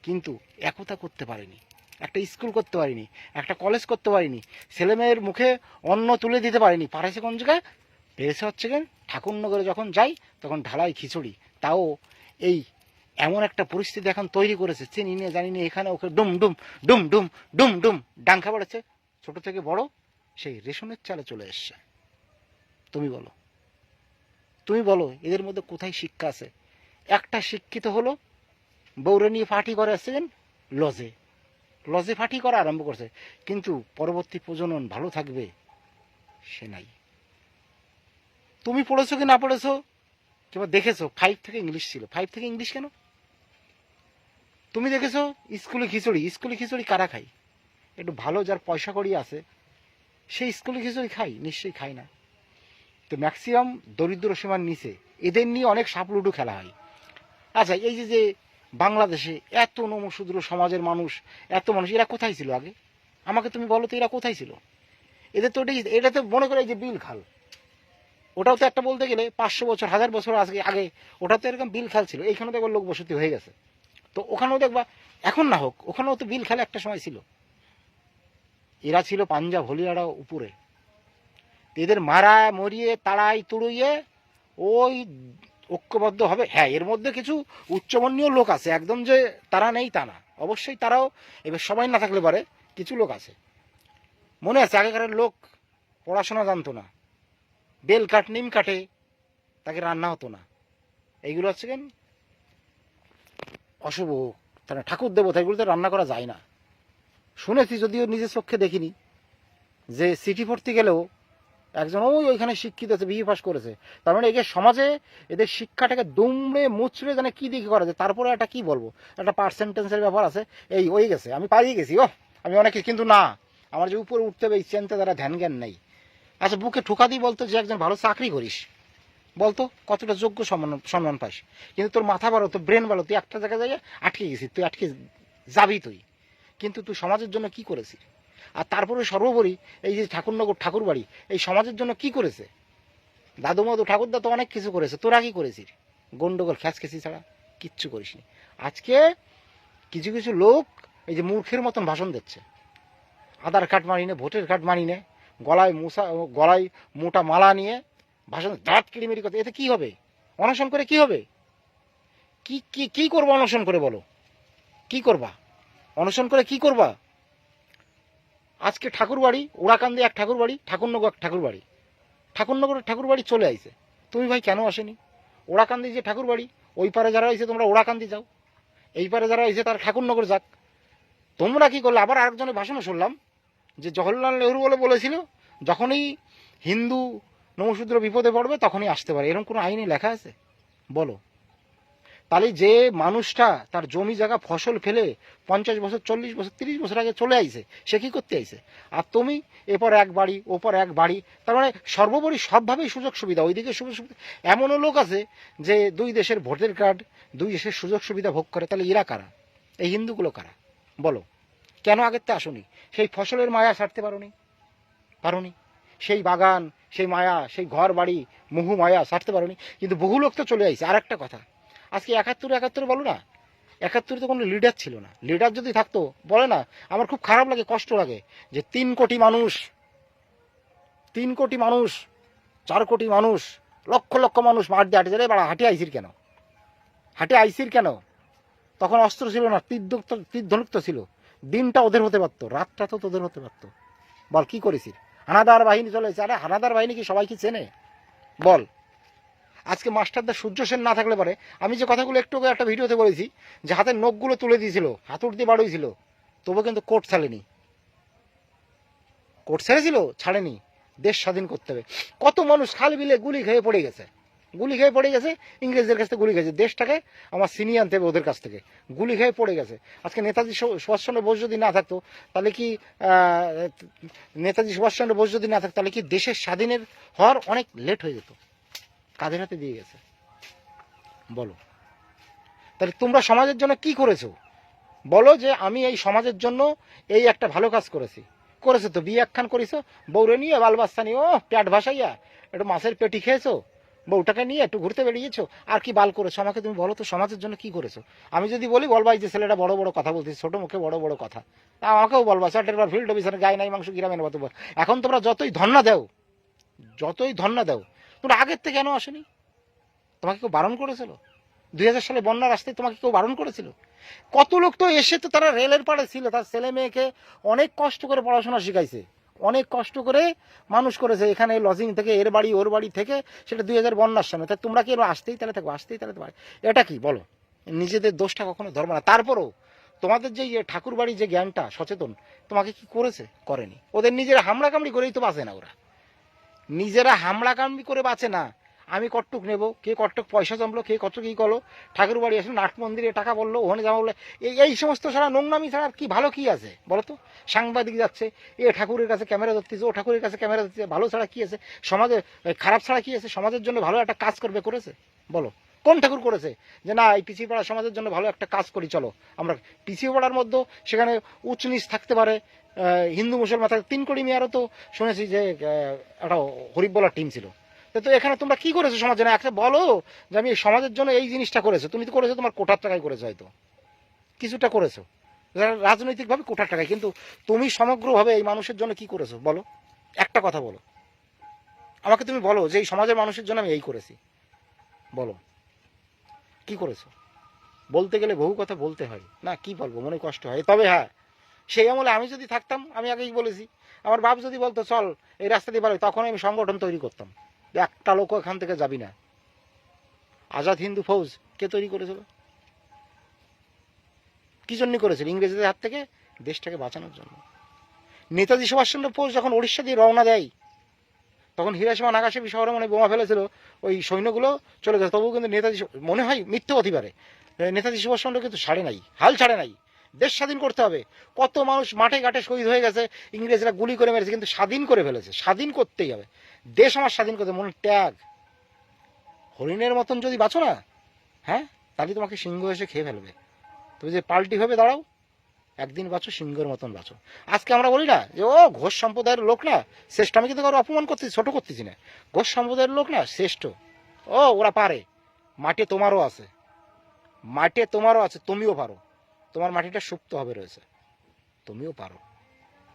S11: কিন্তু একতা করতে পারেনি, একটা স্কুল করতে পারিনি, একটা কলেজ করতে পারিনি, ছেলেমেয়ের মুখে অন্ন তুলে দিতে পারিনি। পারেছে কোন জায়গায়? পেরেছে হচ্ছে কেন ঠাকুরনগরে যখন যাই তখন ঢালাই খিচুড়ি, তাও এই এমন একটা পরিস্থিতি এখন তৈরি করেছে, চিনি নিয়ে জানি না, এখানে ওকে ডুম ডুম ডুম ডুম ডুম ডুম ডাঙ্কা পড়েছে, ছোট থেকে বড় সেই রেশনের চালে চলে এসছে। তুমি বলো, তুমি বলো, এদের মধ্যে কোথায় শিক্ষা আছে? একটা শিক্ষিত হলো, বউরে নিয়ে পার্টি করে আসছেন, লজে লজে পার্টি করা আরম্ভ করছে, কিন্তু পরবর্তী প্রজনন ভালো থাকবে সে নাই। তুমি পড়েছো কি না পড়েছো কিংবা দেখেছো, 5 থেকে ইংলিশ ছিল, 5 থেকে ইংলিশ কেন? তুমি দেখেছো স্কুলে খিচুড়ি, স্কুলে খিচুড়ি কারা খাই? একটু ভালো যার পয়সা কড়ি আছে সেই স্কুলে খিচুড়ি খাই? নিশ্চয়ই খাই না। তো ম্যাক্সিমাম দরিদ্র সীমার নিচে এদের নিয়ে অনেক সাপলুডু খেলা হয়। আচ্ছা, এই যে বাংলাদেশে এত নমশূদ্র সমাজের মানুষ, এত মানুষ, এরা কোথায় ছিল আগে? আমাকে তুমি বলো তো, এরা কোথায় ছিল? এদের তো এটা তো মনে করে এই যে বিল খাল, ওটাও তো একটা বলতে গেলে 500 বছর 1000 বছর আগে ওটা তো এরকম বিল খাল ছিল। এইখানে দেখবার লোক বসতি হয়ে গেছে, তো ওখানেও দেখবা, এখন না হোক, ওখানেও তো বিল খাল একটা সময় ছিল। এরা ছিল পাঞ্জাব হলিয়ারা উপরে, এদের মারা মরিয়ে তাড়াই তুড়িয়ে ওই ঐক্যবদ্ধ হবে। হ্যাঁ, এর মধ্যে কিছু উচ্চবর্ণীয় লোক আছে, একদম যে তারা নেই তা না, অবশ্যই তারাও, এবার সবাই না থাকলে পারে, কিছু লোক আছে। মনে আছে আগেকার লোক পড়াশোনা জানতো না, বেল কাঠ নিম কাঠে তাকে রান্না হতো না। এইগুলো হচ্ছে কেন অশুভ, তারা ঠাকুর দেবতা, এগুলোতে রান্না করা যায় না। শুনেছি, যদিও নিজের চোখে দেখিনি, যে সিটি পড়তে গেলেও একজন ওইখানে শিক্ষিত আছে, বিএ পাস করেছে, তার মানে এদের সমাজে এদের শিক্ষাটাকে দুমড়ে মুচড়ে জানে কি দিকে করা যায়। তারপরে একটা কি বলবো, একটা পার্সেন্টেন্সের ব্যাপার আছে, এই ওই গেছে, আমি পারিয়ে গেছি, আমি অনেক, কিন্তু না, আমার যে উপরে উঠতে হবে এই চিন্তা দ্বারা ধ্যান জ্ঞান নেই। আচ্ছা, বুকে ঠোকা দিয়ে বলতো যে একজন ভালো চাকরি করিস, বলতো কতটা যোগ্য সম্মান পাস, কিন্তু তোর মাথা ভালো, তোর ব্রেন ভালো, তুই একটা জায়গায় আটকে গেছিস, তুই আটকে যাবি তুই, কিন্তু তুই সমাজের জন্য কি করেছিস? আর তারপরে সর্বোপরি এই যে ঠাকুরনগর ঠাকুর বাড়ি এই সমাজের জন্য কি করেছে? দাদু মাদু ঠাকুরদা তো অনেক কিছু করেছে, তোরা কি করেছিস? গন্ডগোল খ্যাসখেসি ছাড়া কিচ্ছু করিসনি। আজকে কিছু কিছু লোক এই যে মূর্খের মতন ভাষণ দিচ্ছে, আধার কার্ড মানি নে, ভোটের কার্ড মানি নে, গলায় মোটা মালা নিয়ে ভাষণ, দাঁত কিড়িমিড়ি করতে, এতে কি হবে? অনশন করে কি হবে? কি কি কি করবো অনশন করে বলো? কি করবা অনশন করে? কি করবা? আজকে ঠাকুর বাড়ি ওড়াকান্দি এক ঠাকুর বাড়ি, ঠাকুরনগর এক ঠাকুর বাড়ি, ঠাকুরনগরের ঠাকুর বাড়ি চলে আইছে। তুমি ভাই কেন আসেনি? ওড়াকান্দি যে ঠাকুর বাড়ি, ওই পারে যারা আইছে তোমরা ওড়াকান্দি যাও, এই পারে যারা আইছে তারা ঠাকুরনগর যাক। তোমরা কি করলে? আবার আরেকজনের ভাষণে শুনলাম যে জওহরলাল নেহরু বলেছিল যখনই হিন্দু নমশূদ্র বিপদে পড়বে তখনই আসতে পারে, এরকম কোনো আইনে লেখা আছে বলো? তাহলে যে মানুষটা তার জমি জায়গা ফসল ফেলে 50 বছর 40 বছর 30 বছর আগে চলে আইছে, সে কি করতে আইছে? আর তুমি এরপর এক বাড়ি ওপর এক বাড়ি, তার মানে সর্বোপরি সবভাবেই সুযোগ সুবিধা, ওইদিকে সুযোগ সুবিধা। এমনও লোক আছে যে 2 দেশের ভোটের কার্ড, 2 দেশের সুযোগ সুবিধা ভোগ করে। তাহলে এরা কারা? এই হিন্দুগুলো কারা বলো? কেন আগের তো আসনি? সেই ফসলের মায়া ছাড়তে পারোনি, সেই বাগান, সেই মায়া, সেই ঘর বাড়ি মোহ মায়া ছাড়তে পারোনি, কিন্তু বহু লোক তো চলে আইছে। আর একটা কথা, আজকে 71 বলো না, 71 তো কোনো লিডার ছিল না। লিডার যদি থাকতো, বলে না, আমার খুব খারাপ লাগে, কষ্ট লাগে যে 3 কোটি মানুষ, 4 কোটি মানুষ, লক্ষ লক্ষ মানুষ মাঠ দিয়ে হাঁটে যায়, বাড়া হাঁটে আইসির কেন? তখন অস্ত্র ছিল না, তীর ধনুক তো ছিল, দিনটা ওদের হতে পারতো, রাতটা তো তোদের হতে পারতো। বল কি করেছিস? হানাদার বাহিনী চলে এসেছে। আরে হানাদার বাহিনী কি সবাই কি চেনে? বল। আজকে মাস্টারদা সূর্য সেন না থাকলে পারে, আমি যে কথাগুলো একটু আগে একটা ভিডিওতে বলেছি যে হাতের নখগুলো তুলে দিয়েছিল, হাতুড় দিয়ে বাড়িয়েছিল, তবু কিন্তু কোর্ট ছাড়েনি। কোর্ট ছেড়েছিল, ছাড়েনি। দেশ স্বাধীন করতে হবে। কত মানুষ খাল বিলে গুলি খেয়ে পড়ে গেছে, গুলি খেয়ে পড়ে গেছে, ইংরেজদের কাছ থেকে গুলি খেয়েছে। দেশটাকে আমার ছিনিয়ে আনতে হবে ওদের কাছ থেকে, গুলি খেয়ে পড়ে গেছে। আজকে নেতাজি সুভাষচন্দ্র বোস যদি না থাকতো তাহলে কি নেতাজি সুভাষচন্দ্র বোস যদি না থাকতো তাহলে কি দেশের স্বাধীনের হওয়ার অনেক লেট হয়ে যেত। কাদের হাতে দিয়ে গেছে বলো। তাহলে তোমরা সমাজের জন্য কি করেছো বলো, যে আমি এই সমাজের জন্য এই একটা ভালো কাজ করেছি। করেছো তো, বিয়ে একখান করেছো, বউরে নিয়ে বাল বাচ্চা নিয়ে, ও পেট ভাসাইয়া একটু মাছের পেটি খেয়েছো, বউটাকে নিয়ে একটু ঘুরতে বেরিয়েছো, আর কি বাল করেছো আমাকে তুমি বলো তো, সমাজের জন্য কি করেছো? আমি যদি বলি বলবা এই যে ছেলেটা বড় বড় কথা বলতেছে, ছোট মুখে বড় বড় কথা, তা আমাকেও বলবা চারটের বার ফিল্ড অফিসার গায়ে নাই মাংস গ্রামের মতো। এখন তোমরা যতই ধন্না দাও, তোমরা আগের থেকে কেন আসেনি? তোমাকে কেউ বারণ করেছিল? 2000 সালে বন্যার আসতে তোমাকে কেউ বারণ করেছিল? কত লোক তো এসে তো তারা রেলের পাড়ে ছিল, তার ছেলে মেয়েকে অনেক কষ্ট করে পড়াশোনা শিখাইছে, অনেক কষ্ট করে মানুষ করেছে, এখানে লজিং থেকে এর বাড়ি ওর বাড়ি থেকে, সেটা 2000 বন্যার সামনে। তা তোমরা কি আসতেই তাহলে থাকবো, আসতেই তাহলে তোমার এটা কি বলো? নিজেদের দোষটা কখনো ধরবে না। তারপরও তোমাদের যে ঠাকুর বাড়ির যে জ্ঞানটা সচেতন, তোমাকে কি করেছে? করেনি। ওদের নিজেরা হামলা কামড়ি করেই তো বাঁচে না, ওরা নিজেরা হামলা কামড়ি করে বাঁচে না। আমি কটটুক নেব, কে কটটুক পয়সা জমলো, কে কত কি করলো, ঠাকুর বাড়ি আসলো, নাট মন্দিরে টাকা বললো, ওখানে যাওয়া বললো, এই সমস্ত ছাড়া নোংরামি ছাড়া কি ভালো কি আছে বলো তো? সাংবাদিক যাচ্ছে, এ ঠাকুরের কাছে ক্যামেরা ধরতেছে, ও ঠাকুরের কাছে ক্যামেরা ধরতেছে, ভালো ছাড়া কি আছে সমাজে? খারাপ ছাড়া কি আছে? সমাজের জন্য ভালো একটা কাজ করবে, করেছে বলো? কোন ঠাকুর করেছে যে না এই পিছিয়ে পড়া সমাজের জন্য ভালো একটা কাজ করি, চলো আমরা পিছিয়ে পড়ার মধ্যে সেখানে উচ্চ নিচ থাকতে পারে, হিন্দু মুসলমান থাকে। 3 কোটি মেয়ারও তো শুনেছি যে একটা হরিফ বলার টিম ছিল। তো এখানে তোমরা কি করেছো সমাজের জন্য? একটা বলো যে আমি সমাজের জন্য এই জিনিসটা করেছো। তুমি তো করেছো তোমার কোটার টাকায় করেছো, হয়তো কিছুটা করেছো রাজনৈতিকভাবে কোটার টাকায়, কিন্তু তুমি সমগ্রভাবে এই মানুষের জন্য কি করেছো বলো? একটা কথা বলো আমাকে, তুমি বলো যে এই সমাজের মানুষের জন্য আমি এই করেছি, বলো কি করেছো? বলতে গেলে বহু কথা বলতে হয় না, কি বলবো, মনে কষ্ট হয়। তবে হ্যাঁ, সেই আমলে আমি যদি থাকতাম, আমি আগেই বলেছি, আমার বাপ যদি বলতো চল এই রাস্তা দিয়ে পারো, তখন আমি সংগঠন তৈরি করতাম। একটা লোক এখান থেকে যাবি না। আজাদ হিন্দু ফৌজ কে তৈরি করেছিল? কি জন্য করেছিল? ইংরেজদের হাত থেকে দেশটাকে বাঁচানোর জন্য। নেতাজি সুভাষচন্দ্র বোস যখন উড়িষ্যা দিয়ে রওনা দেয়, তখন হিরোশিমা নাগাসাকি শহরে মানে বোমা ফেলেছিল, ওই সৈন্যগুলো চলে গেছে, তবুও কিন্তু নেতাজি, মনে হয় মিথ্যে হতে পারে, নেতাজি সুভাষচন্দ্র কিন্তু ছাড়ে নাই, হাল ছাড়ে নাই। দেশ স্বাধীন করতে হবে। কত মানুষ মাঠে ঘাটে শহীদ হয়ে গেছে, ইংরেজরা গুলি করে মেরেছে, কিন্তু স্বাধীন করে ফেলেছে। স্বাধীন করতেই হবে, দেশ আমার স্বাধীন করতে, মনে ত্যাগ। হরিণের মতন যদি বাঁচো না, হ্যাঁ, তাহলে তোমাকে সিংহ এসে খেয়ে ফেলবে। তুমি যে পাল্টি ভাবে দাঁড়াও, একদিন বাঁচো সিংহের মতন বাঁচো। আজকে আমরা বলি না যে ও ঘোষ সম্প্রদায়ের লোক না শ্রেষ্ঠ, আমি কিন্তু কারো অপমান করতেছি, ছোট করতেছি না। ঘোষ সম্প্রদায়ের লোক না শ্রেষ্ঠ, ও ওরা পারে। মাটি তোমারও আছে, মাটি তোমারও আছে, তুমিও পারো। তোমার মাটিটা সুপ্ত হবে রয়েছে, তুমিও পারো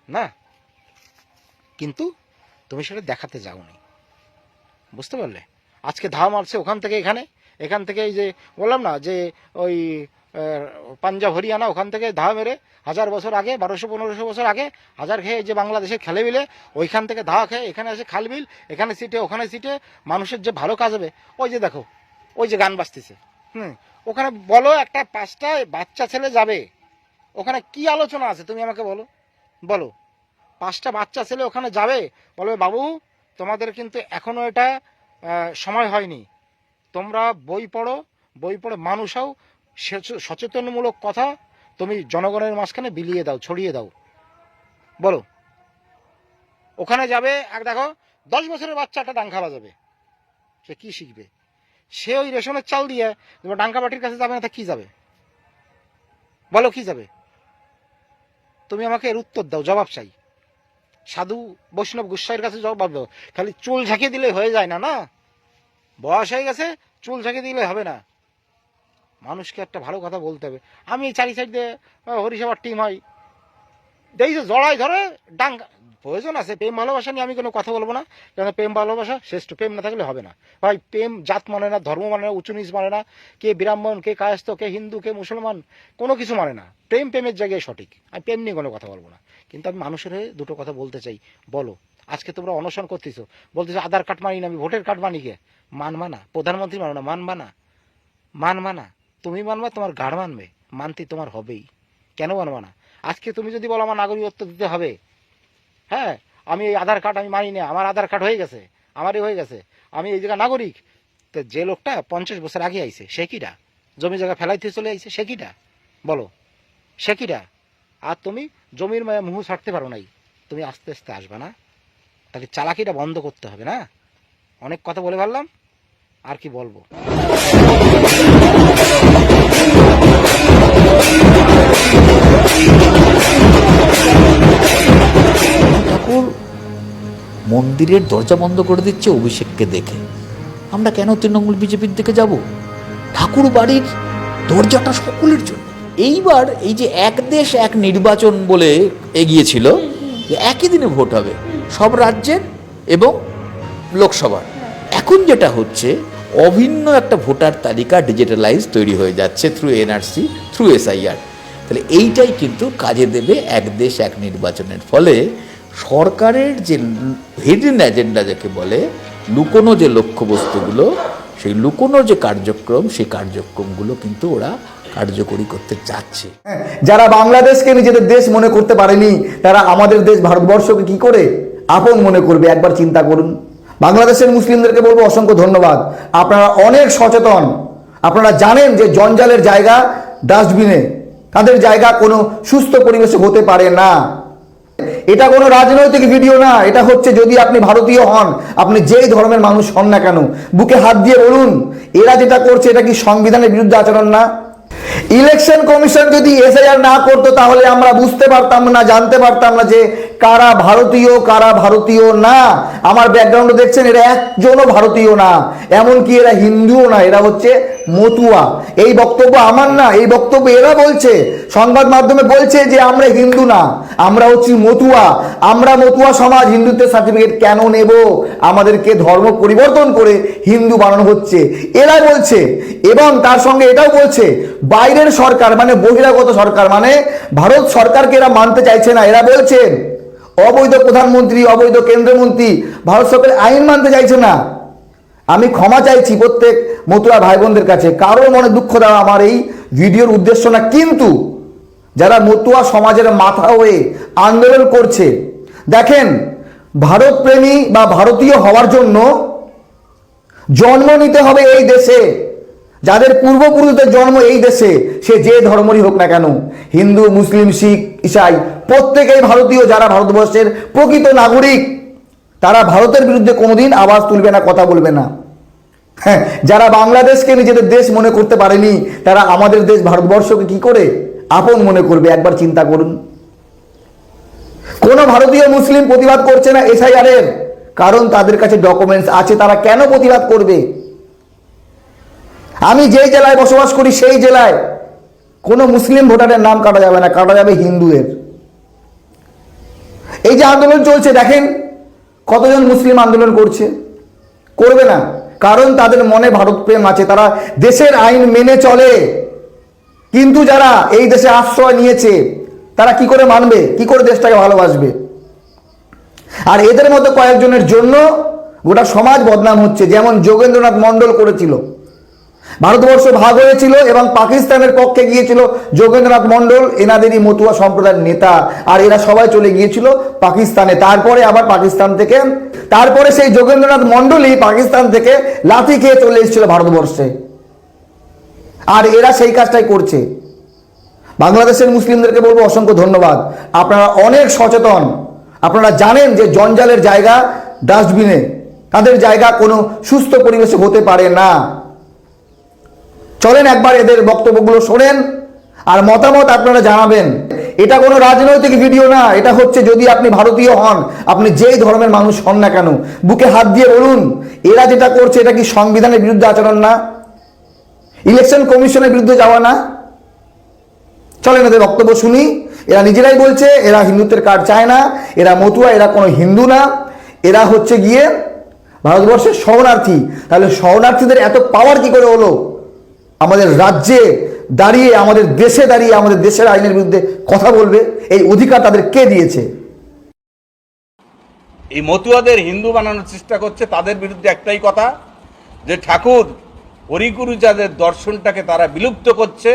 S11: না, কিন্তু তুমি সেটা দেখাতে যাওনি, বুঝতে পারলে? আজকে ধাওয়া মারছে ওখান থেকে এখানে, এখান থেকে এই যে বললাম না যে ওই পাঞ্জাব হরিয়ানা, ওখান থেকে ধাওয়া মেরে 1000 বছর আগে, 1200-1500 বছর আগে হাজার খেয়ে, যে বাংলাদেশের খেলে বিলে ওইখান থেকে ধাওয়া খেয়ে এখানে এসে খালবিল, এখানে সিটে ওখানে সিটে মানুষের যে ভালো কাজ হবে। ওই যে দেখো, ওই যে গান বাজতেছে, ওখানে বলো একটা 5টা বাচ্চা ছেলে যাবে, ওখানে কি আলোচনা আছে তুমি আমাকে বলো? বলো 5টা বাচ্চা ছেলে ওখানে যাবে, বলবে বাবু তোমাদের কিন্তু এখনো এটা সময় হয়নি, তোমরা বই পড়ো, বই পড়ে মানুষ হও, সচেতনমূলক কথা তুমি জনগণের মাঝখানে বিলিয়ে দাও, ছড়িয়ে দাও। বলো ওখানে যাবে, আর দেখো 10 বছরের বাচ্চাটা ডাঙ্কা বাজাবে, সে কি শিখবে? সে ওই রেশনের চাল দিয়ে ডাঙ্কা বাটির কাছে যাবে না, তা কি যাবে বলো? কি যাবে? তুমি আমাকে এর উত্তর দাও, জবাব চাই। সাধু বৈষ্ণব গোস্বাইয়ের কাছে জবাব দাও। খালি চুল ঝাঁকিয়ে দিলে হয়ে যায় না, না, বয়স হয়ে গেছে, চুল ঝাঁকিয়ে দিলে হবে না, মানুষকে একটা ভালো কথা বলতে হবে। আমি 4 সাইড দিয়ে হরিসভার টিম হয়, দেখি যে জড়াই ধরে ডাঙ্গা, প্রয়োজন আছে, প্রেম ভালোবাসা নিয়ে আমি কোনো কথা বলবো না, কারণ প্রেম ভালোবাসা শ্রেষ্ঠ, প্রেম না থাকলে হবে না ভাই। প্রেম জাত মানে না, ধর্ম মানে না, উঁচু নিচ মানে না, কে ব্রাহ্মণ, কে কায়স্থ, কে হিন্দু, কে মুসলমান, কোনো কিছু মানে না। প্রেম প্রেমের জায়গায় সঠিক। আমি প্রেম নিয়ে কোনো কথা বলবো না, কিন্তু আমি মানুষের হয়ে দুটো কথা বলতে চাই। বলো, আজকে তোমরা অনশন করতেছো, বলতেছো আধার কার্ড মানি না, আমি ভোটার কার্ড মানি, কে মানবা না? প্রধানমন্ত্রী মানো না, মানবা না? মানবা না? তুমি মানবা, তোমার গাড় মানবে, মানতে তোমার হবেই। কেন মানবা না? আজকে তুমি যদি বলো আমার নাগরিকত্ব দিতে হবে, হ্যাঁ আমি এই আধার কার্ড আমি মানি না, আমার আধার কার্ড হয়ে গেছে, আমারই হয়ে গেছে, আমি এই জায়গায় নাগরিক, তো যে লোকটা 50 বছর আগে আইছে সে কিটা? জমি জায়গা ফেলাইতে চলে আইছে সে কিটা? বলো, সে কিটা? আর তুমি জমির মায়া মুহ ছাড়তে পারো নাই, তুমি আস্তে আস্তে আসবে না? তাকে চালাকিটা বন্ধ করতে হবে না? অনেক কথা বলে পারলাম, আর কি বলবো।
S12: ঠাকুর মন্দিরের দরজা বন্ধ করে দিচ্ছে অভিষেককে দেখে। আমরা কেন তৃণমূল বিজেপির দিকে যাব? ঠাকুর বাড়ির দরজাটা সকলের জন্য। এইবার এই যে এক দেশ এক নির্বাচন বলে এগিয়েছিল, একই দিনে ভোট হবে সব রাজ্যের এবং লোকসভার। এখন যেটা হচ্ছে, অভিন্ন একটা ভোটার তালিকা ডিজিটালাইজ তৈরি হয়ে যাচ্ছে থ্রু এনআরসি, থ্রু এসআইআর। তাহলে এইটাই কিন্তু কাজে দেবে এক দেশ এক নির্বাচনের। ফলে সরকারের যে হিডেন এজেন্ডা যাকে বলে, লুকোনো যে লক্ষ্যবস্তুগুলো, সেই লুকোনো যে কার্যক্রম, সেই কার্যক্রমগুলো কিন্তু ওরা কার্যকরী করতে চাচ্ছে।
S7: যারা বাংলাদেশকে নিজেদের দেশ মনে করতে পারেনি, তারা আমাদের দেশ ভারতবর্ষকে কি করে আপন মনে করবে? একবার চিন্তা করুন। বাংলাদেশের মুসলিমদেরকে বলবো অসংখ্য ধন্যবাদ, আপনারা অনেক সচেতন। আপনারা জানেন যে জঞ্জালের জায়গা ডাস্টবিনে, তাদের জায়গা কোনো সুস্থ পরিবেশে হতে পারে না। এটা কোনো রাজনৈতিক ভিডিও না, এটা হচ্ছে যদি আপনি ভারতীয় হন, আপনি যেই ধর্মের মানুষ হন না কেন, বুকে হাত দিয়ে বলুন, এরা যেটা করছে এটা কি সংবিধানের বিরুদ্ধে আচরণ না? ইলেকশন কমিশন যদি এসআইআর না করতো, তাহলে আমরা বুঝতে পারতাম না, জানতে পারতাম না যে কারা ভারতীয় কারা ভারতীয় না। আমার ব্যাকগ্রাউন্ডে দেখছেন, এরা একজনও ভারতীয় না, এমনকি এরা হিন্দুও না, এরা হচ্ছে মতুয়া। এই বক্তব্য আমার না, এই বক্তব্য এরা বলছে, সংবাদ মাধ্যমে বলছে যে আমরা হিন্দু না, আমরা হচ্ছি মতুয়া। আমরা মতুয়া সমাজ, হিন্দুত্বের সার্টিফিকেট কেন নেব? আমাদেরকে ধর্ম পরিবর্তন করে হিন্দু বানানো হচ্ছে, এরা বলছে। এবং তার সঙ্গে এটাও বলছে, বাইরের সরকার মানে বহিরাগত সরকার মানে ভারত সরকারকে এরা মানতে চাইছে না। এরা বলছেন অবৈধ প্রধানমন্ত্রী, অবৈধ কেন্দ্রমন্ত্রী, ভারত সরকারের আইন মানতে চাইছে না। আমি ক্ষমা চাইছি প্রত্যেক মতুয়া ভাই বোনদের কাছে, কারোর মনে দুঃখ দেওয়া আমার এই ভিডিওর উদ্দেশ্য না। কিন্তু যারা মতুয়া সমাজের মাথা হয়ে আন্দোলন করছে, দেখেন, ভারত প্রেমী বা ভারতীয় হওয়ার জন্য জন্ম নিতে হবে এই দেশে। যাদের পূর্বপুরুষদের জন্ম এই দেশে, সে যে ধর্মই হোক না কেন, হিন্দু, মুসলিম, শিখ, ইসাই, প্রত্যেকেই ভারতীয়। যারা ভারতবর্ষের প্রকৃত নাগরিক, তারা ভারতের বিরুদ্ধে কোনোদিন আওয়াজ তুলবে না, কথা বলবে না। হ্যাঁ, যারা বাংলাদেশকে নিজেদের দেশ মনে করতে পারেনি, তারা আমাদের দেশ ভারতবর্ষকে কি করে আপন মনে করবে? একবার চিন্তা করুন। কোনো ভারতীয় মুসলিম প্রতিবাদ করছে না এসআইআর এর, কারণ তাদের কাছে ডকুমেন্টস আছে। তারা কেন প্রতিবাদ করবে? আমি যেই জেলায় বসবাস করি, সেই জেলায় কোনো মুসলিম ভোটারের নাম কাটা যাবে না, কাটা যাবে হিন্দুদের। এই যে আন্দোলন চলছে, দেখেন কতজন মুসলিম আন্দোলন করছে, করবে না, কারণ তাদের মনে ভারত প্রেম আছে, তারা দেশের আইন মেনে চলে। কিন্তু যারা এই দেশে আশ্রয় নিয়েছে, তারা কি করে মানবে, কি করে দেশটাকে ভালোবাসবে? আর এদের মতো কয়েকজনের জন্য গোটা সমাজ বদনাম হচ্ছে। যেমন যোগেন্দ্রনাথ মণ্ডল করেছিল, ভারতবর্ষ ভাগ হয়েছিল এবং পাকিস্তানের পক্ষে গিয়েছিল যোগেন্দ্রনাথ মণ্ডল, এনাদেরই মতুয়া সম্প্রদায়ের নেতা, আর এরা সবাই চলে গিয়েছিল পাকিস্তানে। তারপরে আবার পাকিস্তান থেকে, তারপরে সেই যোগেন্দ্রনাথ মণ্ডলই পাকিস্তান থেকে লাথি খেয়ে চলে এসেছিল ভারতবর্ষে, আর এরা সেই কাজটাই করছে। বাংলাদেশের মুসলিমদেরকে বলবো অসংখ্য ধন্যবাদ, আপনারা অনেক সচেতন। আপনারা জানেন যে জঞ্জালের জায়গা ডাস্টবিনে, তাদের জায়গা কোনো সুস্থ পরিবেশে হতে পারে না। চলেন একবার এদের বক্তব্যগুলো শোনেন, আর মতামত আপনারা জানাবেন। এটা কোনো রাজনৈতিক ভিডিও না, এটা হচ্ছে যদি আপনি ভারতীয় হন, আপনি যেই ধর্মের মানুষ হন না কেন, বুকে হাত দিয়ে বলুন, এরা যেটা করছে এটা কি সংবিধানের বিরুদ্ধে আচরণ না? ইলেকশন কমিশনের বিরুদ্ধে যাওয়া না? চলেন এদের বক্তব্য শুনি এরা নিজেরাই বলছে এরা হিন্দুত্বের কার্ড চায় না, এরা মতুয়া, এরা কোনো হিন্দু না, এরা হচ্ছে গিয়ে ভারতবর্ষের শরণার্থী। তাহলে শরণার্থীদের এত পাওয়ার কি করে হলো আমাদের রাজ্যে দাঁড়িয়ে, আমাদের দেশে দাঁড়িয়ে আমাদের দেশের আইনের বিরুদ্ধে কথা বলবে? এই অধিকার তাদের কে দিয়েছে?
S3: এই মতুয়াদের হিন্দু বানানোর চেষ্টা করছে, তাদের বিরুদ্ধে একটাই কথা, যে ঠাকুর হরিগুরু যাদের দর্শনটাকে তারা বিলুপ্ত করছে,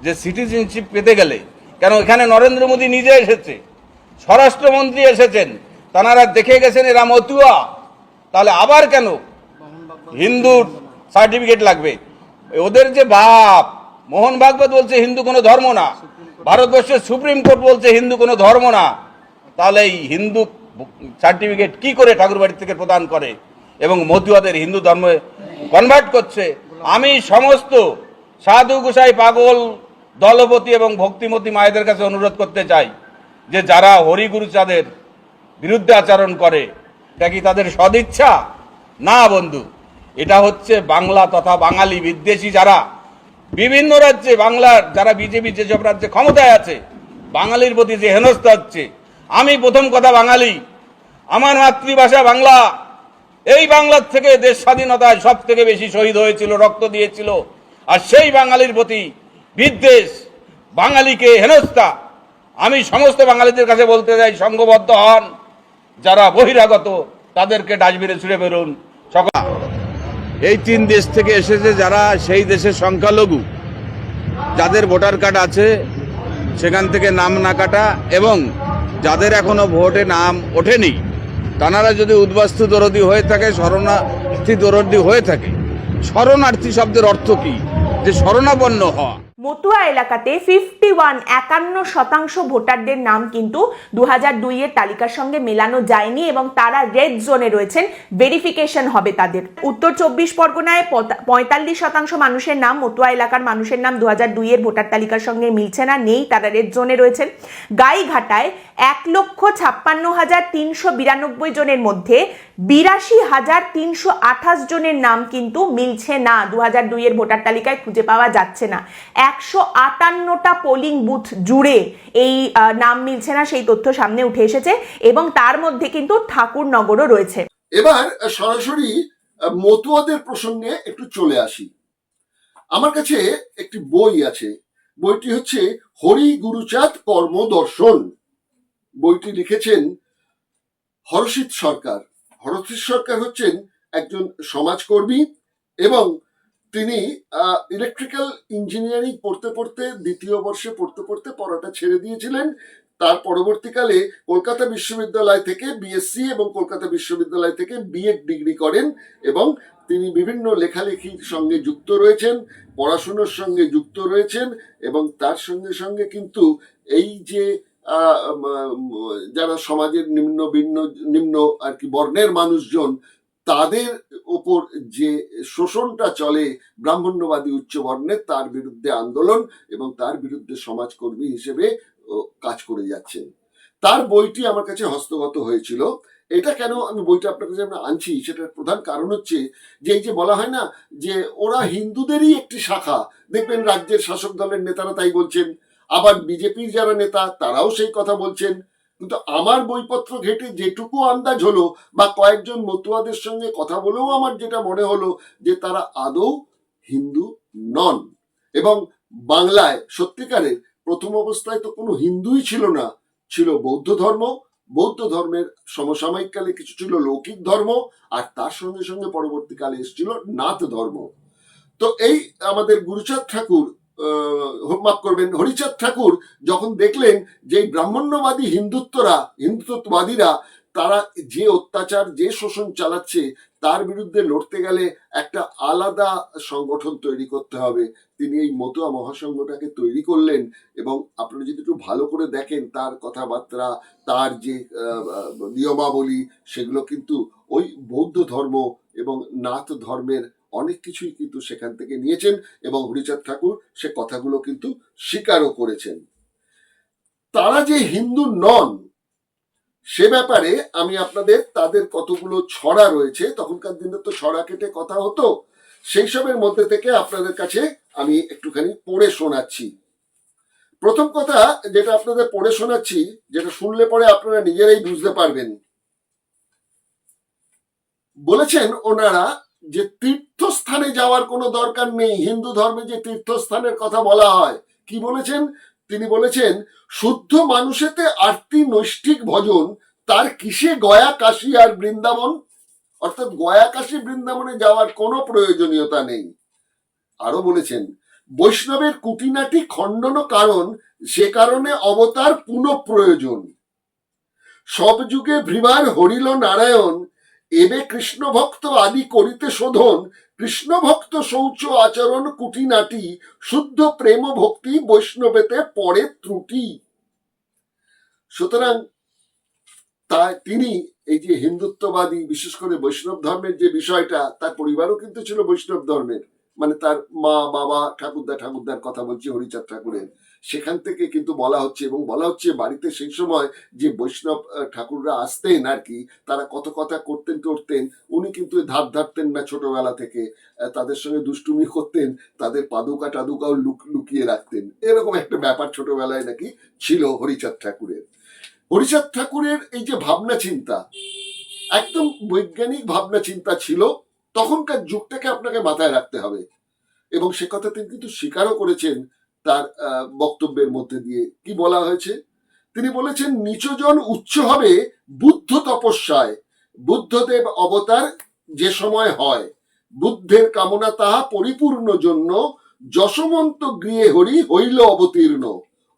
S3: যে সিটিজেনশিপ পেতে গেলে, কেন এখানে নরেন্দ্র মোদী নিজে এসেছে, স্বরাষ্ট্রমন্ত্রী এসেছেন, তারা দেখে গেছেন এরা মতুয়া, তাহলে আবার কেন হিন্দুর সার্টিফিকেট লাগবে? ওদের যে বাপ মোহন ভাগবত বলছে হিন্দু কোনো ধর্ম না, ভারতবর্ষের সুপ্রিম কোর্ট বলছে হিন্দু কোনো ধর্ম না, তাহলে এই হিন্দু সার্টিফিকেট কি করে ঠাকুরবাড়ি থেকে প্রদান করে এবং মতুয়াদের হিন্দু ধর্মে কনভার্ট করছে? আমি সমস্ত সাধু গোসাই, পাগল, দলপতি এবং ভক্তিমতী মায়েদের কাছে অনুরোধ করতে চাই যে যারা হরিগুরু চাঁদের বিরুদ্ধে আচরণ করে, এটা কি তাদের সদিচ্ছা? না বন্ধু, এটা হচ্ছে বাংলা তথা বাঙালি বিদ্বেষী যারা বিভিন্ন রাজ্যে, বাংলার যারা বিজেপি যেসব রাজ্যে ক্ষমতায় আছে, বাঙালির প্রতি যে হেনস্থা হচ্ছে। আমি প্রথম কথা বাঙালি, আমার মাতৃভাষা বাংলা, এই বাংলার থেকে দেশ স্বাধীনতায় সব থেকে বেশি শহীদ হয়েছিল, রক্ত দিয়েছিল, আর সেই বাঙালির প্রতি বিদ্বেষ, বাঙালিকে হেনস্থা। আমি সমস্ত বাঙালিদের কাছে বলতে চাই, সংঘবদ্ধ হন, যারা বহিরাগত তাদেরকে ডাস্টবিনে ছুড়ে বেরোন। সকাল এই 3 দেশ থেকে এসেছে যারা সেই দেশের সংখ্যালঘু, যাদের ভোটার কার্ড আছে সেখান থেকে নাম না কাটা, এবং যাদের এখনো ভোটে নাম ওঠেনি, তারা যদি উদ্বাস্তু দরদি হয়ে থাকে, শরণার্থী দরদি হয়ে থাকে। শরণার্থী শব্দের অর্থ কি? যে শরণাপন্ন হওয়া।
S6: মতুয়া এলাকাতে 51% ভোটারদের নাম কিন্তু 2002 এর তালিকার সঙ্গে মেলানো যায়নি এবং তারা রেড জোনে রয়েছেন, ভেরিফিকেশন হবে তাদের। উত্তর 24 পরগনায় 45% মানুষের নাম, মতুয়া এলাকার মানুষের নাম 2002 এর ভোটার তালিকার সঙ্গে মিলছে না, নেই, তারা রেড জোনে রয়েছেন। গাইঘাটায় 1,56,392 জনের মধ্যে 82,328 জনের নাম কিন্তু মিলছে না, 2002 এর ভোটার তালিকায় খুঁজে পাওয়া যাচ্ছে না। 158টা পোলিং বুথ জুড়ে এই নাম মিলছে না, সেই তথ্য সামনে উঠে এসেছে, এবং তার মধ্যে কিন্তু ঠাকুরনগরও রয়েছে।
S10: এবার সরাসরি মতুয়াদের প্রসঙ্গে একটু চলে আসি। আমার কাছে একটি বই আছে, বইটি হচ্ছে হরি গুরুচাঁদ কর্মদর্শন। বইটি লিখেছেন হরষিত সরকার। হরষিত সরকার হচ্ছেন একজন সমাজকর্মী এবং তিনি ইলেকট্রিক্যাল ইঞ্জিনিয়ারিং পড়তে পড়তে, 2য় বর্ষে পড়তে পড়তে পড়াটা ছেড়ে দিয়েছিলেন। তার পরবর্তীকালে কলকাতা বিশ্ববিদ্যালয় থেকে বিএসসি এবং কলকাতা বিশ্ববিদ্যালয় থেকে বিএড ডিগ্রি করেন এবং তিনি বিভিন্ন লেখালেখির সঙ্গে যুক্ত রয়েছেন, পড়াশুনোর সঙ্গে যুক্ত রয়েছেন, এবং তার সঙ্গে সঙ্গে কিন্তু এই যে যারা সমাজের নিম্ন আর কি বর্ণের মানুষজন, তাদের উপর যে শোষণটা চলে ব্রাহ্মণ্যবাদী উচ্চ বর্ণের, তার বিরুদ্ধে আন্দোলন এবং তার বিরুদ্ধে সমাজকর্মী হিসেবে কাজ করে যাচ্ছেন। তার বইটি আমার কাছে হস্তগত হয়েছিল। এটা কেন আমি বইটা আপনার কাছে আনছি, সেটার প্রধান কারণ হচ্ছে যে এই যে বলা হয় না যে ওরা হিন্দুদেরই একটি শাখা, দেখবেন রাজ্যের শাসক দলের নেতারা তাই বলছেন, আবার বিজেপির যারা নেতা তারাও সেই কথা বলছেন। কিন্তু আমার বইপত্র ঘেটে যেটুকু আন্দাজ হলো বা কয়েকজন মতুয়াদের সঙ্গে কথা বলেও আমার যেটা মনে হলো যে তারা আদৌ হিন্দু নন। এবং বাংলায় সত্যিকারের প্রথম অবস্থায় তো কোনো হিন্দুই ছিল না, ছিল বৌদ্ধ ধর্ম। বৌদ্ধ ধর্মের সমসাময়িককালে কিছু ছিল লৌকিক ধর্ম, আর তার সঙ্গে সঙ্গে পরবর্তীকালে এসেছিল নাথ ধর্ম। তো এই আমাদের গুরুচাঁদ ঠাকুর, মাফ করবেন, হরিচাঁদ ঠাকুর যখন দেখলেন যে ব্রাহ্মণ্যবাদী হিন্দুত্ববাদীরা তারা যে অত্যাচার, যে শোষণ চালাচ্ছে, তার বিরুদ্ধে লড়তে গেলে একটা আলাদা সংগঠন তৈরি করতে হবে, তিনি এই মতুয়া মহাসংঘটাকে তৈরি করলেন। এবং আপনারা যদি একটু ভালো করে দেখেন তার কথাবার্তা, তার যে নিয়মাবলী, সেগুলো কিন্তু ওই বৌদ্ধ ধর্ম এবং নাথ ধর্মের অনেক কিছুই কিন্তু সেখান থেকে নিয়েছেন এবং হরিচাঁদ ঠাকুর সে কথাগুলো কিন্তু স্বীকারও করেছেন। তারা যে হিন্দু নন সে ব্যাপারে আমি আপনাদের, তাদের কতগুলো ছড়া রয়েছে, তখনকার দিনে তো ছড়া কেটে কথা হতো, সেই সবের মধ্যে থেকে আপনাদের কাছে আমি একটুখানি পড়ে শোনাচ্ছি। প্রথম কথা যেটা আপনাদের পড়ে শোনাচ্ছি, যেটা শুনলে পরে আপনারা নিজেরাই বুঝতে পারবেন। বলেছেন ওনারা যে তীর্থস্থানে যাওয়ার কোনো দরকার নেই। হিন্দু ধর্মে যে তীর্থস্থানের কথা বলা হয়, কি বলেছেন তিনি? বলেছেন শুদ্ধ মানুষেতে আরতি নৈষ্ঠিক ভজন, তার কিসে গয়া কাশী আর বৃন্দাবন। অর্থাৎ গয়া কাশী বৃন্দাবনে যাওয়ার কোনো প্রয়োজনীয়তা নেই। আরো বলেছেন বৈষ্ণবের কুটিনাটি খণ্ডন কারণ, সে কারণে অবতার পুনঃ প্রয়োজন। সব যুগে ভ্রীমার হরিল নারায়ণ, এবে কৃষ্ণ ভক্ত আদি করিতে শোধন। কৃষ্ণ ভক্ত শৌচ আচরণ কুটিনাটি, শুদ্ধ প্রেম ভক্তি বৈষ্ণবেতে পড়ে ত্রুটি। সুতরাং তিনি এই যে হিন্দুত্ববাদী, বিশেষ করে বৈষ্ণব ধর্মের যে বিষয়টা, তার পরিবারও কিন্তু ছিল বৈষ্ণব ধর্মের, মানে তার মা বাবা ঠাকুরদার কথা বলছি, হরিচাঁদ ঠাকুরের, সেখান থেকে কিন্তু বলা হচ্ছে। এবং বলা হচ্ছে বাড়িতে সেই সময় যে বৈষ্ণব ঠাকুররা আসতেন আর কি, তারা কত কথা করতেন টরতেন, উনি কিন্তু ধার ধারতেন না ছোটবেলা থেকে, তাদের সঙ্গে দুষ্টুমি করতেন, তাদের পাদুকা টাদুকাও লুকিয়ে রাখতেন, এরকম একটা ব্যাপার ছোটবেলায় নাকি ছিল হরিচাঁদ ঠাকুরের। হরিচাঁদ ঠাকুরের এই যে ভাবনা চিন্তা, একদম বৈজ্ঞানিক ভাবনা চিন্তা ছিল। তখনকার যুগটাকে আপনাকে মাথায় রাখতে হবে, এবং সে কথা তিনি কিন্তু স্বীকারও করেছেন তার বক্তব্যের মধ্যে দিয়ে। কি বলা হয়েছে? তিনি বলেছেন নিচজন উচ্চ হবে বুদ্ধ তপস্যায়, বুদ্ধদেব অবতার যে সময় হয়, বুদ্ধের কামনা তাহা পরিপূর্ণ জন্য, যশমন্ত গৃহে হরি হইল অবতীর্ণ।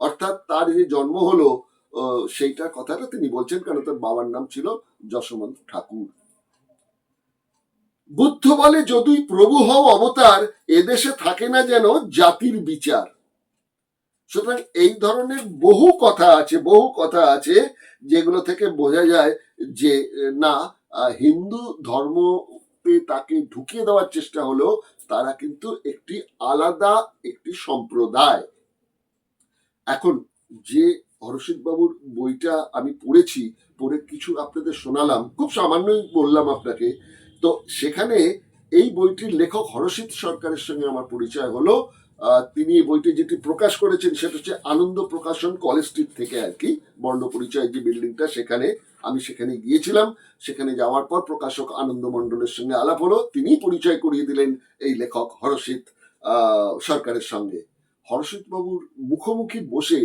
S10: অর্থাৎ তার যে জন্ম হলো সেইটার কথাটা তিনি বলছেন, কারণ তার বাবার নাম ছিল যশোমন্ত ঠাকুর। বুদ্ধ বলে যদুই প্রভু হও অবতার, এদেশে থাকে না যেন জাতির বিচার। সুতরাং এই ধরনের বহু কথা আছে যেগুলো থেকে বোঝা যায় যে না, হিন্দু ধর্মতে তাকে ঢুকিয়ে দেওয়ার চেষ্টা হলো, তারা কিন্তু একটি আলাদা একটি সম্প্রদায়। এখন যে হরষিত বাবুর বইটা আমি পড়ে কিছু আপনাদের শোনালাম, খুব সামান্যই বললাম আপনাকে, তো সেখানে এই বইটির লেখক হরষিত সরকারের সঙ্গে আমার পরিচয় হলো। তিনি এই বইটি যেটি প্রকাশ করেছেন সেটা হচ্ছে আনন্দ প্রকাশন, কলেজ স্ট্রিট থেকে আর কি, বর্ণ পরিচয় যে বিল্ডিংটা, আমি সেখানে গিয়েছিলাম। সেখানে যাওয়ার পর প্রকাশক আনন্দ মণ্ডলের সঙ্গে আলাপ হলো, তিনি পরিচয় করিয়ে দিলেন এই লেখক হরষিত সরকারের সঙ্গে। হরষিত বাবুর মুখোমুখি বসে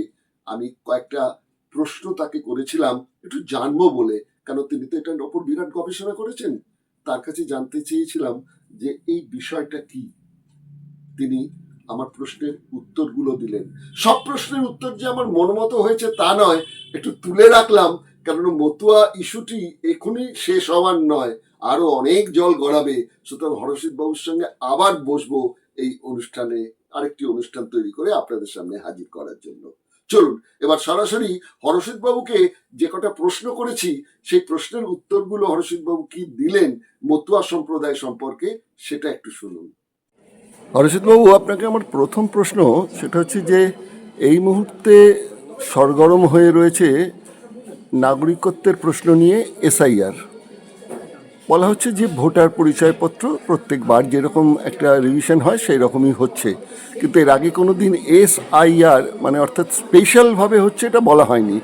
S10: আমি কয়েকটা প্রশ্ন তাকে করেছিলাম, একটু জানবো বলে, কারণ তিনি তো এটার ওপর বিরাট গবেষণা করেছেন। তার কাছে জানতে চেয়েছিলাম যে এই বিষয়টা কি। তিনি আমার প্রশ্নের উত্তরগুলো দিলেন। সব প্রশ্নের উত্তর যে আমার মন মতো হয়েছে তা নয়, একটু তুলে রাখলাম, কারণ মতুয়া ইস্যুটি এখনই শেষ হওয়ার নয়, আরো অনেক জল গড়াবে। সুতরাং হরষিত বাবুর সঙ্গে আবার বসবো এই অনুষ্ঠানে, আরেকটি অনুষ্ঠান তৈরি করে আপনাদের সামনে হাজির করার জন্য। চলুন এবার সরাসরি হরষিত বাবুকে যে কটা প্রশ্ন করেছি, সেই প্রশ্নের উত্তরগুলো হরষিত বাবু কি দিলেন মতুয়া সম্প্রদায় সম্পর্কে, সেটা একটু শুনুন। হরষিত বাবু, আপনাকে আমার প্রথম প্রশ্ন সেটা হচ্ছে যে এই মুহূর্তে সরগরম হয়ে রয়েছে নাগরিকত্বের প্রশ্ন নিয়ে এসআইআর। বলা হচ্ছে যে ভোটার পরিচয়পত্র প্রত্যেকবার যেরকম একটা রিভিশন হয় সেই রকমই হচ্ছে, কিন্তু এর আগে কোনো দিন এসআইআর মানে অর্থাৎ স্পেশালভাবে হচ্ছে এটা বলা হয়নি।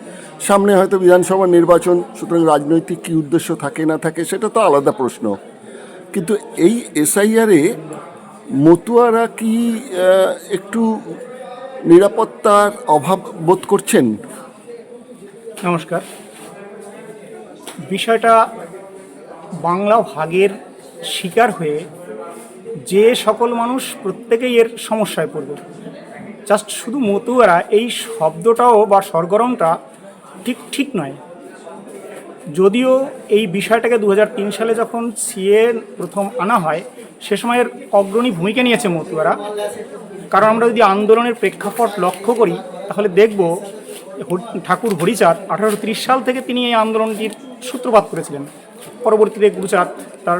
S10: সামনে হয়তো বিধানসভা নির্বাচন, সুতরাং রাজনৈতিক কী উদ্দেশ্য থাকে না থাকে সেটা তো আলাদা প্রশ্ন, কিন্তু এই এসআইআরে মতুয়ারা কি একটু নিরাপত্তার অভাব বোধ করছেন?
S8: নমস্কার। বিষয়টা বাংলা ভাগের শিকার হয়ে যে সকল মানুষ প্রত্যেকেই এর সমস্যায় পড়বে। জাস্ট শুধু মতুয়ারা, এই শব্দটাও বা সরগরমটা ঠিক নয়। যদিও এই বিষয়টাকে 2003 সালে যখন সিএ প্রথম আনা হয়, সে সময়ের অগ্রণী ভূমিকা নিয়েছে মতুয়ারা। কারণ আমরা যদি আন্দোলনের প্রেক্ষাপট লক্ষ্য করি তাহলে দেখব ঠাকুর হরিচাঁদ 1830 সাল থেকে তিনি এই আন্দোলনটির সূত্রপাত করেছিলেন। পরবর্তীতে গুরুচাঁদ তার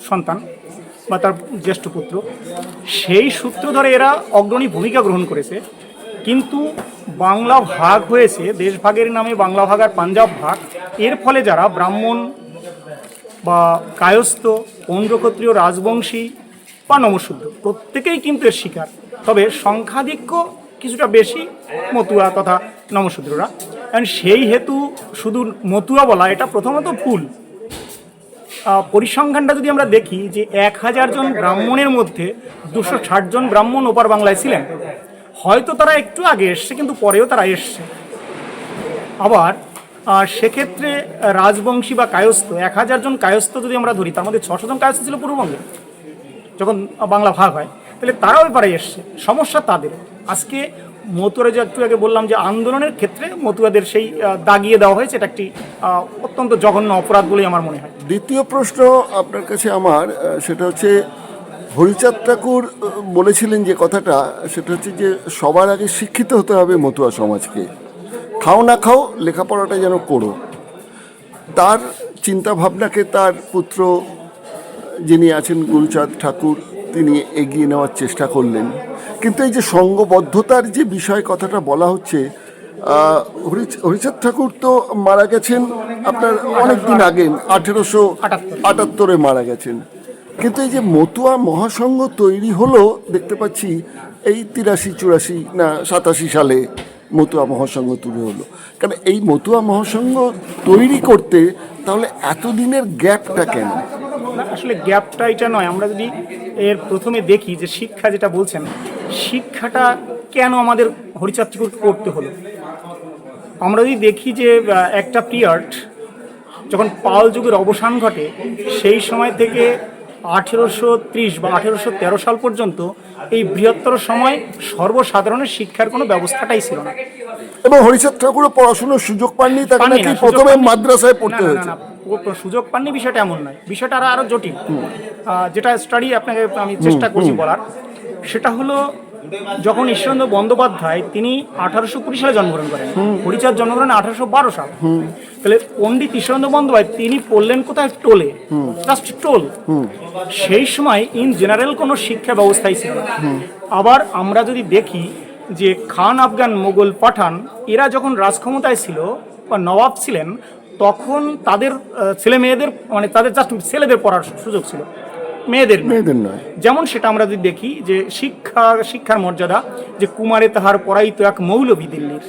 S8: সন্তান বা তার জ্যেষ্ঠ পুত্র, সেই সূত্র ধরে এরা অগ্রণী ভূমিকা গ্রহণ করেছে। কিন্তু বাংলা ভাগ হয়েছে, দেশভাগের নামে বাংলা ভাগ আর পাঞ্জাব ভাগ, এর ফলে যারা ব্রাহ্মণ বা কায়স্থ, পৌণ্ডক্ষত্রিয়, রাজবংশী বা নমশূদ্র প্রত্যেকেই কিন্তু এর শিকার। তবে সংখ্যাধিক্য কিছুটা বেশি মতুয়া তথা নমশূদ্ররা। কারণ সেই হেতু শুধু মতুয়া বলা এটা প্রথমত ভুল। পরিসংখ্যানটা যদি আমরা দেখি যে 1000 জন ব্রাহ্মণের মধ্যে 260 জন ব্রাহ্মণ ওপার বাংলায় ছিলেন। হয়তো তারা একটু আগে এসছে, কিন্তু পরেও তারা এসছে। আবার সেক্ষেত্রে রাজবংশী বা কায়স্থ 1000 জন কায়স্থ যদি আমরা ধরি, তার মধ্যে 600 জন কায়স্থ ছিল পূর্ববঙ্গে যখন বাংলা ভাগ হয়, তাহলে তারাও এবারে এসছে। সমস্যা তাদের। আজকে মতুয়ারা যে একটু আগে বললাম যে আন্দোলনের ক্ষেত্রে মতুয়াদের সেই দাগিয়ে দেওয়া হয়েছে, এটা একটি অত্যন্ত জঘন্য অপরাধ বলেই আমার মনে হয়।
S10: দ্বিতীয় প্রশ্ন আপনার কাছে আমার, সেটা হচ্ছে হরিচাঁদ ঠাকুর বলেছিলেন যে কথাটা, সেটা হচ্ছে যে সবার আগে শিক্ষিত হতে হবে মতুয়া সমাজকে, খাও না খাও লেখাপড়াটা যেন করো। তার চিন্তা ভাবনাকে তার পুত্র যিনি আছেন গুরুচাঁদ ঠাকুর, তিনি এগিয়ে নেওয়ার চেষ্টা করলেন। কিন্তু এই যে সঙ্গবদ্ধতার যে বিষয় কথাটা বলা হচ্ছে, হরিচাঁদ ঠাকুর তো মারা গেছেন আপনার অনেক দিন আগে, 1878 মারা গেছেন। কিন্তু এই যে মতুয়া মহাসংঘ তৈরি হলো দেখতে পাচ্ছি এই 83, 84 না 87 সালে মতুয়া মহাসংঘ তৈরি হলো। কারণ এই মতুয়া মহাসংঘ তৈরি করতে তাহলে এতদিনের গ্যাপটা কেন?
S8: আসলে গ্যাপটা এটা নয়। আমরা যদি এর প্রথমে দেখি যে শিক্ষা যেটা বলছেন, শিক্ষাটা কেন আমাদের হরিচাঁদ ঠাকুর করতে হলো। আমরা যদি দেখি যে একটা পিরিয়ড যখন পাল যুগের অবসান ঘটে, সেই সময় থেকে 1830 বা 1813 সাল পর্যন্ত এই বৃহত্তর সময় সর্বসাধারণের শিক্ষার কোনো ব্যবস্থাটাই ছিল না।
S10: এবং হরিচাঁদ ঠাকুরও পড়াশোনার সুযোগ পাননি, তাকে নাকি প্রথমে মাদ্রাসায় পড়তে হয়েছে।
S8: সুযোগ পাননি বিষয়টা এমন নয়, বিষয়টা আরো জটিল। যেটা স্টাডি আপনাকে আমি চেষ্টা করছি বলার, সেটা হলো যখন ঈশ্বরচন্দ্র বন্দ্যোপাধ্যায় তিনি 1820 সালে জন্মগ্রহণ করেন, হরিচাঁদ জন্মগ্রহণ 1812 সাল। তাহলে পণ্ডিত ঈশ্বরচন্দ্র বন্দ্যোপাধ্যায় তিনি পড়লেন কোথায়? টোলে, জাস্ট টোল। সেই সময় ইন জেনারেল কোনো শিক্ষা ব্যবস্থাই ছিল না। আবার আমরা যদি দেখি যে খান, আফগান, মোগল, পাঠান এরা যখন রাজক্ষমতায় ছিল বা নবাব ছিলেন, তখন তাদের ছেলে মেয়েদের, মানে তাদের জাস্ট ছেলেদের পড়ার সুযোগ ছিল, মেয়েদের নয়। যেমন সেটা আমরা যদি দেখি যে শিক্ষার মর্যাদা, যে কুমারে তাহার পড়াইতো এক মৌলভী দিল্লির,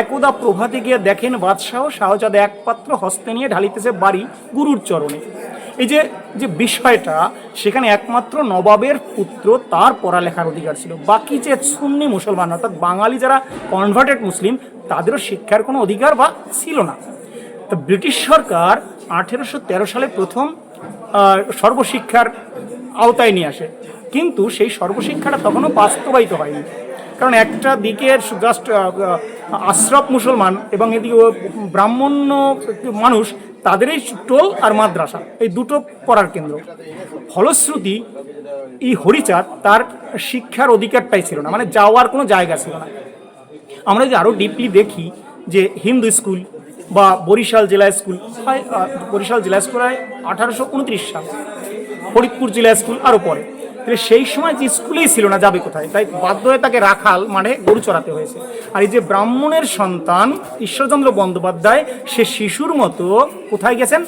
S8: একদা প্রভাতে গিয়ে দেখেন বাদশাহ শাহজাদা এক পাত্র হস্তে নিয়ে ঢালিতেছে বাড়ি গুরুর চরণে। এই যে বিষয়টা, সেখানে একমাত্র নবাবের পুত্র তার পড়ালেখার অধিকার ছিল। বাকি যে সুন্নি মুসলমান অর্থাৎ বাঙালি যারা কনভার্টেড মুসলিম, তাদেরও শিক্ষার কোনো অধিকার বা ছিল না। তো ব্রিটিশ সরকার 1813 সালে প্রথম সর্বশিক্ষার আওতায় নিয়ে আসে, কিন্তু সেই সর্বশিক্ষাটা তখনও বাস্তবায়িত হয়নি। কারণ একটা দিকে জাস্ট আশরাফ মুসলমান এবং এদিকে ব্রাহ্মণ্য মানুষ, তাদের এই টোল আর মাদ্রাসা এই দুটো পড়ার কেন্দ্র। ফলশ্রুতি এই হরিচাঁদ তার শিক্ষার অধিকারটাই ছিল না, মানে যাওয়ার কোনো জায়গা ছিল না। আমরা যদি আরও ডিপলি দেখি যে হিন্দু স্কুল বা বরিশাল জেলা স্কুল হয়, বরিশাল জেলা স্কুল হয় 1829 সাল, ফরিদপুর জেলা স্কুল আরও পরে। তাহলে সেই সময় যে স্কুলেই ছিল না, যাবে কোথায়? তাই বাধ্য হয়ে তাকে রাখাল মানে গরু চড়াতে হয়েছে। আর এই যে ব্রাহ্মণের সন্তান ঈশ্বরচন্দ্র বন্দ্যোপাধ্যায়, সে শিশুর মতো কোথায় গেছেন?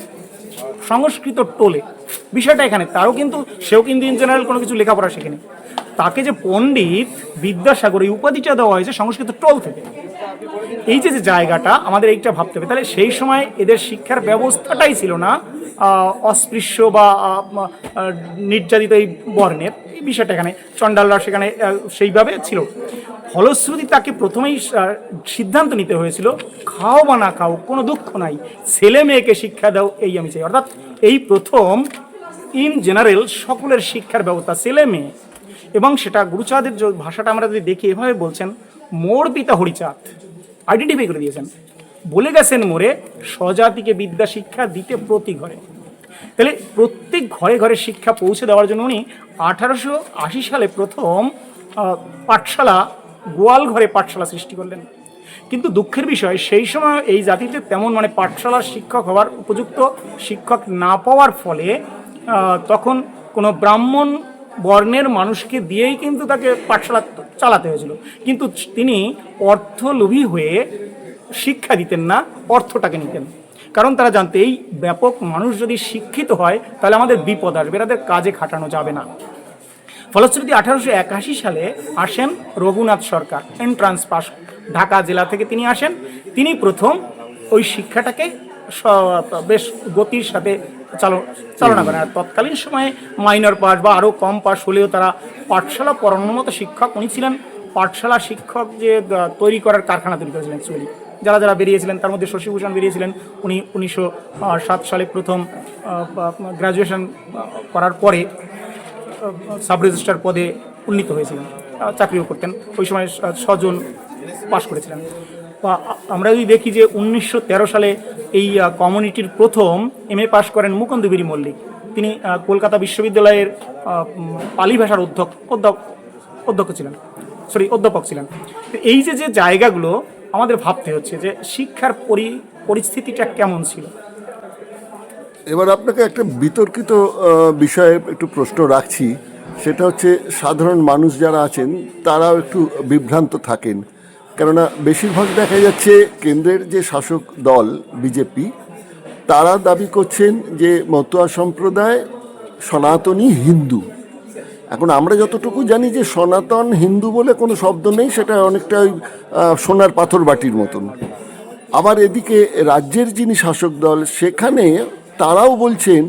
S8: সংস্কৃত টোলে। বিষয়টা এখানে, সেও কিন্তু ইন জেনারেল কোনো কিছু লেখাপড়া শেখেনি। তাকে যে পণ্ডিত বিদ্যাসাগর এই উপাধিটা দেওয়া হয়েছে সংস্কৃত টোল থেকে। এই যে জায়গাটা আমাদের এইটা ভাবতে হবে। তাহলে সেই সময় এদের শিক্ষার ব্যবস্থাটাই ছিল না অস্পৃশ্য বা নির্যাতিত এই বর্ণের, এই বিষয়টা এখানে চণ্ডালরা সেখানে সেইভাবে ছিল। ফলশ্রুতি তাকে প্রথমেই সিদ্ধান্ত নিতে হয়েছিল, খাও বা না খাও কোনো দুঃখ নাই, ছেলে মেয়েকে শিক্ষা দাও, এই আমি চাই। অর্থাৎ এই প্রথম ইন জেনারেল সকলের শিক্ষার ব্যবস্থা ছেলে মেয়ে। এবং সেটা গুরুচাঁদের ভাষাটা আমরা যদি দেখি, এভাবে বলছেন, মোর পিতা হরিচাঁদ আইডেন্টিফাই করে দিয়েছেন, বলে গেছেন মোরে স্বজাতিকে বিদ্যা শিক্ষা দিতে প্রতি ঘরে। তাহলে প্রত্যেক ঘরে ঘরে শিক্ষা পৌঁছে দেওয়ার জন্য উনি 1880 সালে প্রথম পাঠশালা, গোয়াল ঘরে পাঠশালা সৃষ্টি করলেন। কিন্তু দুঃখের বিষয়, সেই সময় এই জাতিতে তেমন মানে পাঠশালার শিক্ষক হওয়ার উপযুক্ত শিক্ষক না পাওয়ার ফলে তখন কোনো ব্রাহ্মণ বর্ণের মানুষকে দিয়েই কিন্তু তাকে পাঠশালা চালাতে হয়েছিল। কিন্তু তিনি অর্থলোভী হয়ে শিক্ষা দিতেন না, অর্থটাকে নিতেন। কারণ তারা জানতে এই ব্যাপক মানুষ যদি শিক্ষিত হয় তাহলে আমাদের বিপদ আসবে, এদের কাজে খাটানো যাবে না। ফলশ্রুতি 1881 সালে আসেন রঘুনাথ সরকার, এন্ট্রান্স পাস, ঢাকা জেলা থেকে তিনি আসেন। তিনি প্রথম ওই শিক্ষাটাকে বেশ গতির সাথে চালনা করেন। আর তৎকালীন সময়ে মাইনর পাস বা আরও কম পাস হলেও তারা পাঠশালা পড়ানোর মতো শিক্ষক উনি ছিলেন। পাঠশালা শিক্ষক যে তৈরি করার কারখানা তৈরি করেছিলেন অ্যাকচুয়ালি, যারা বেরিয়েছিলেন তার মধ্যে শশীভূষণ বেরিয়েছিলেন। উনি 1907 সালে প্রথম গ্র্যাজুয়েশন করার পরে সাব রেজিস্ট্রার পদে উন্নীত হয়েছিলেন, চাকরিও করতেন। ওই সময় 6 জন পাশ করেছিলেন। আমরা যদি দেখি যে 1913 সালে এই কমিউনিটির প্রথম MA পাশ করেন মুকুন্দ গিরি মল্লিক। তিনি কলকাতা বিশ্ববিদ্যালয়ের পালি ভাষার অধ্যাপক ছিলেন। এই যে জায়গাগুলো আমাদের ভাবতে হচ্ছে যে শিক্ষার পরিস্থিতিটা কেমন ছিল।
S10: এবার আপনাকে একটা বিতর্কিত বিষয়ে একটু প্রশ্ন রাখছি, সেটা হচ্ছে সাধারণ মানুষ যারা আছেন তারাও একটু বিভ্রান্ত থাকেন। কেননা বেশিরভাগ দেখা যাচ্ছে কেন্দ্রের যে শাসক দল বিজেপি, তারা দাবি করছেন যে মতুয়া সম্প্রদায় সনাতনী হিন্দু। এখন আমরা যতটুকু জানি যে সনাতন হিন্দু বলে কোনো শব্দ নেই, সেটা অনেকটা ওই সোনার পাথর বাটির মতন। আবার এদিকে রাজ্যের যিনি শাসক দল, সেখানে তারাও বলছেন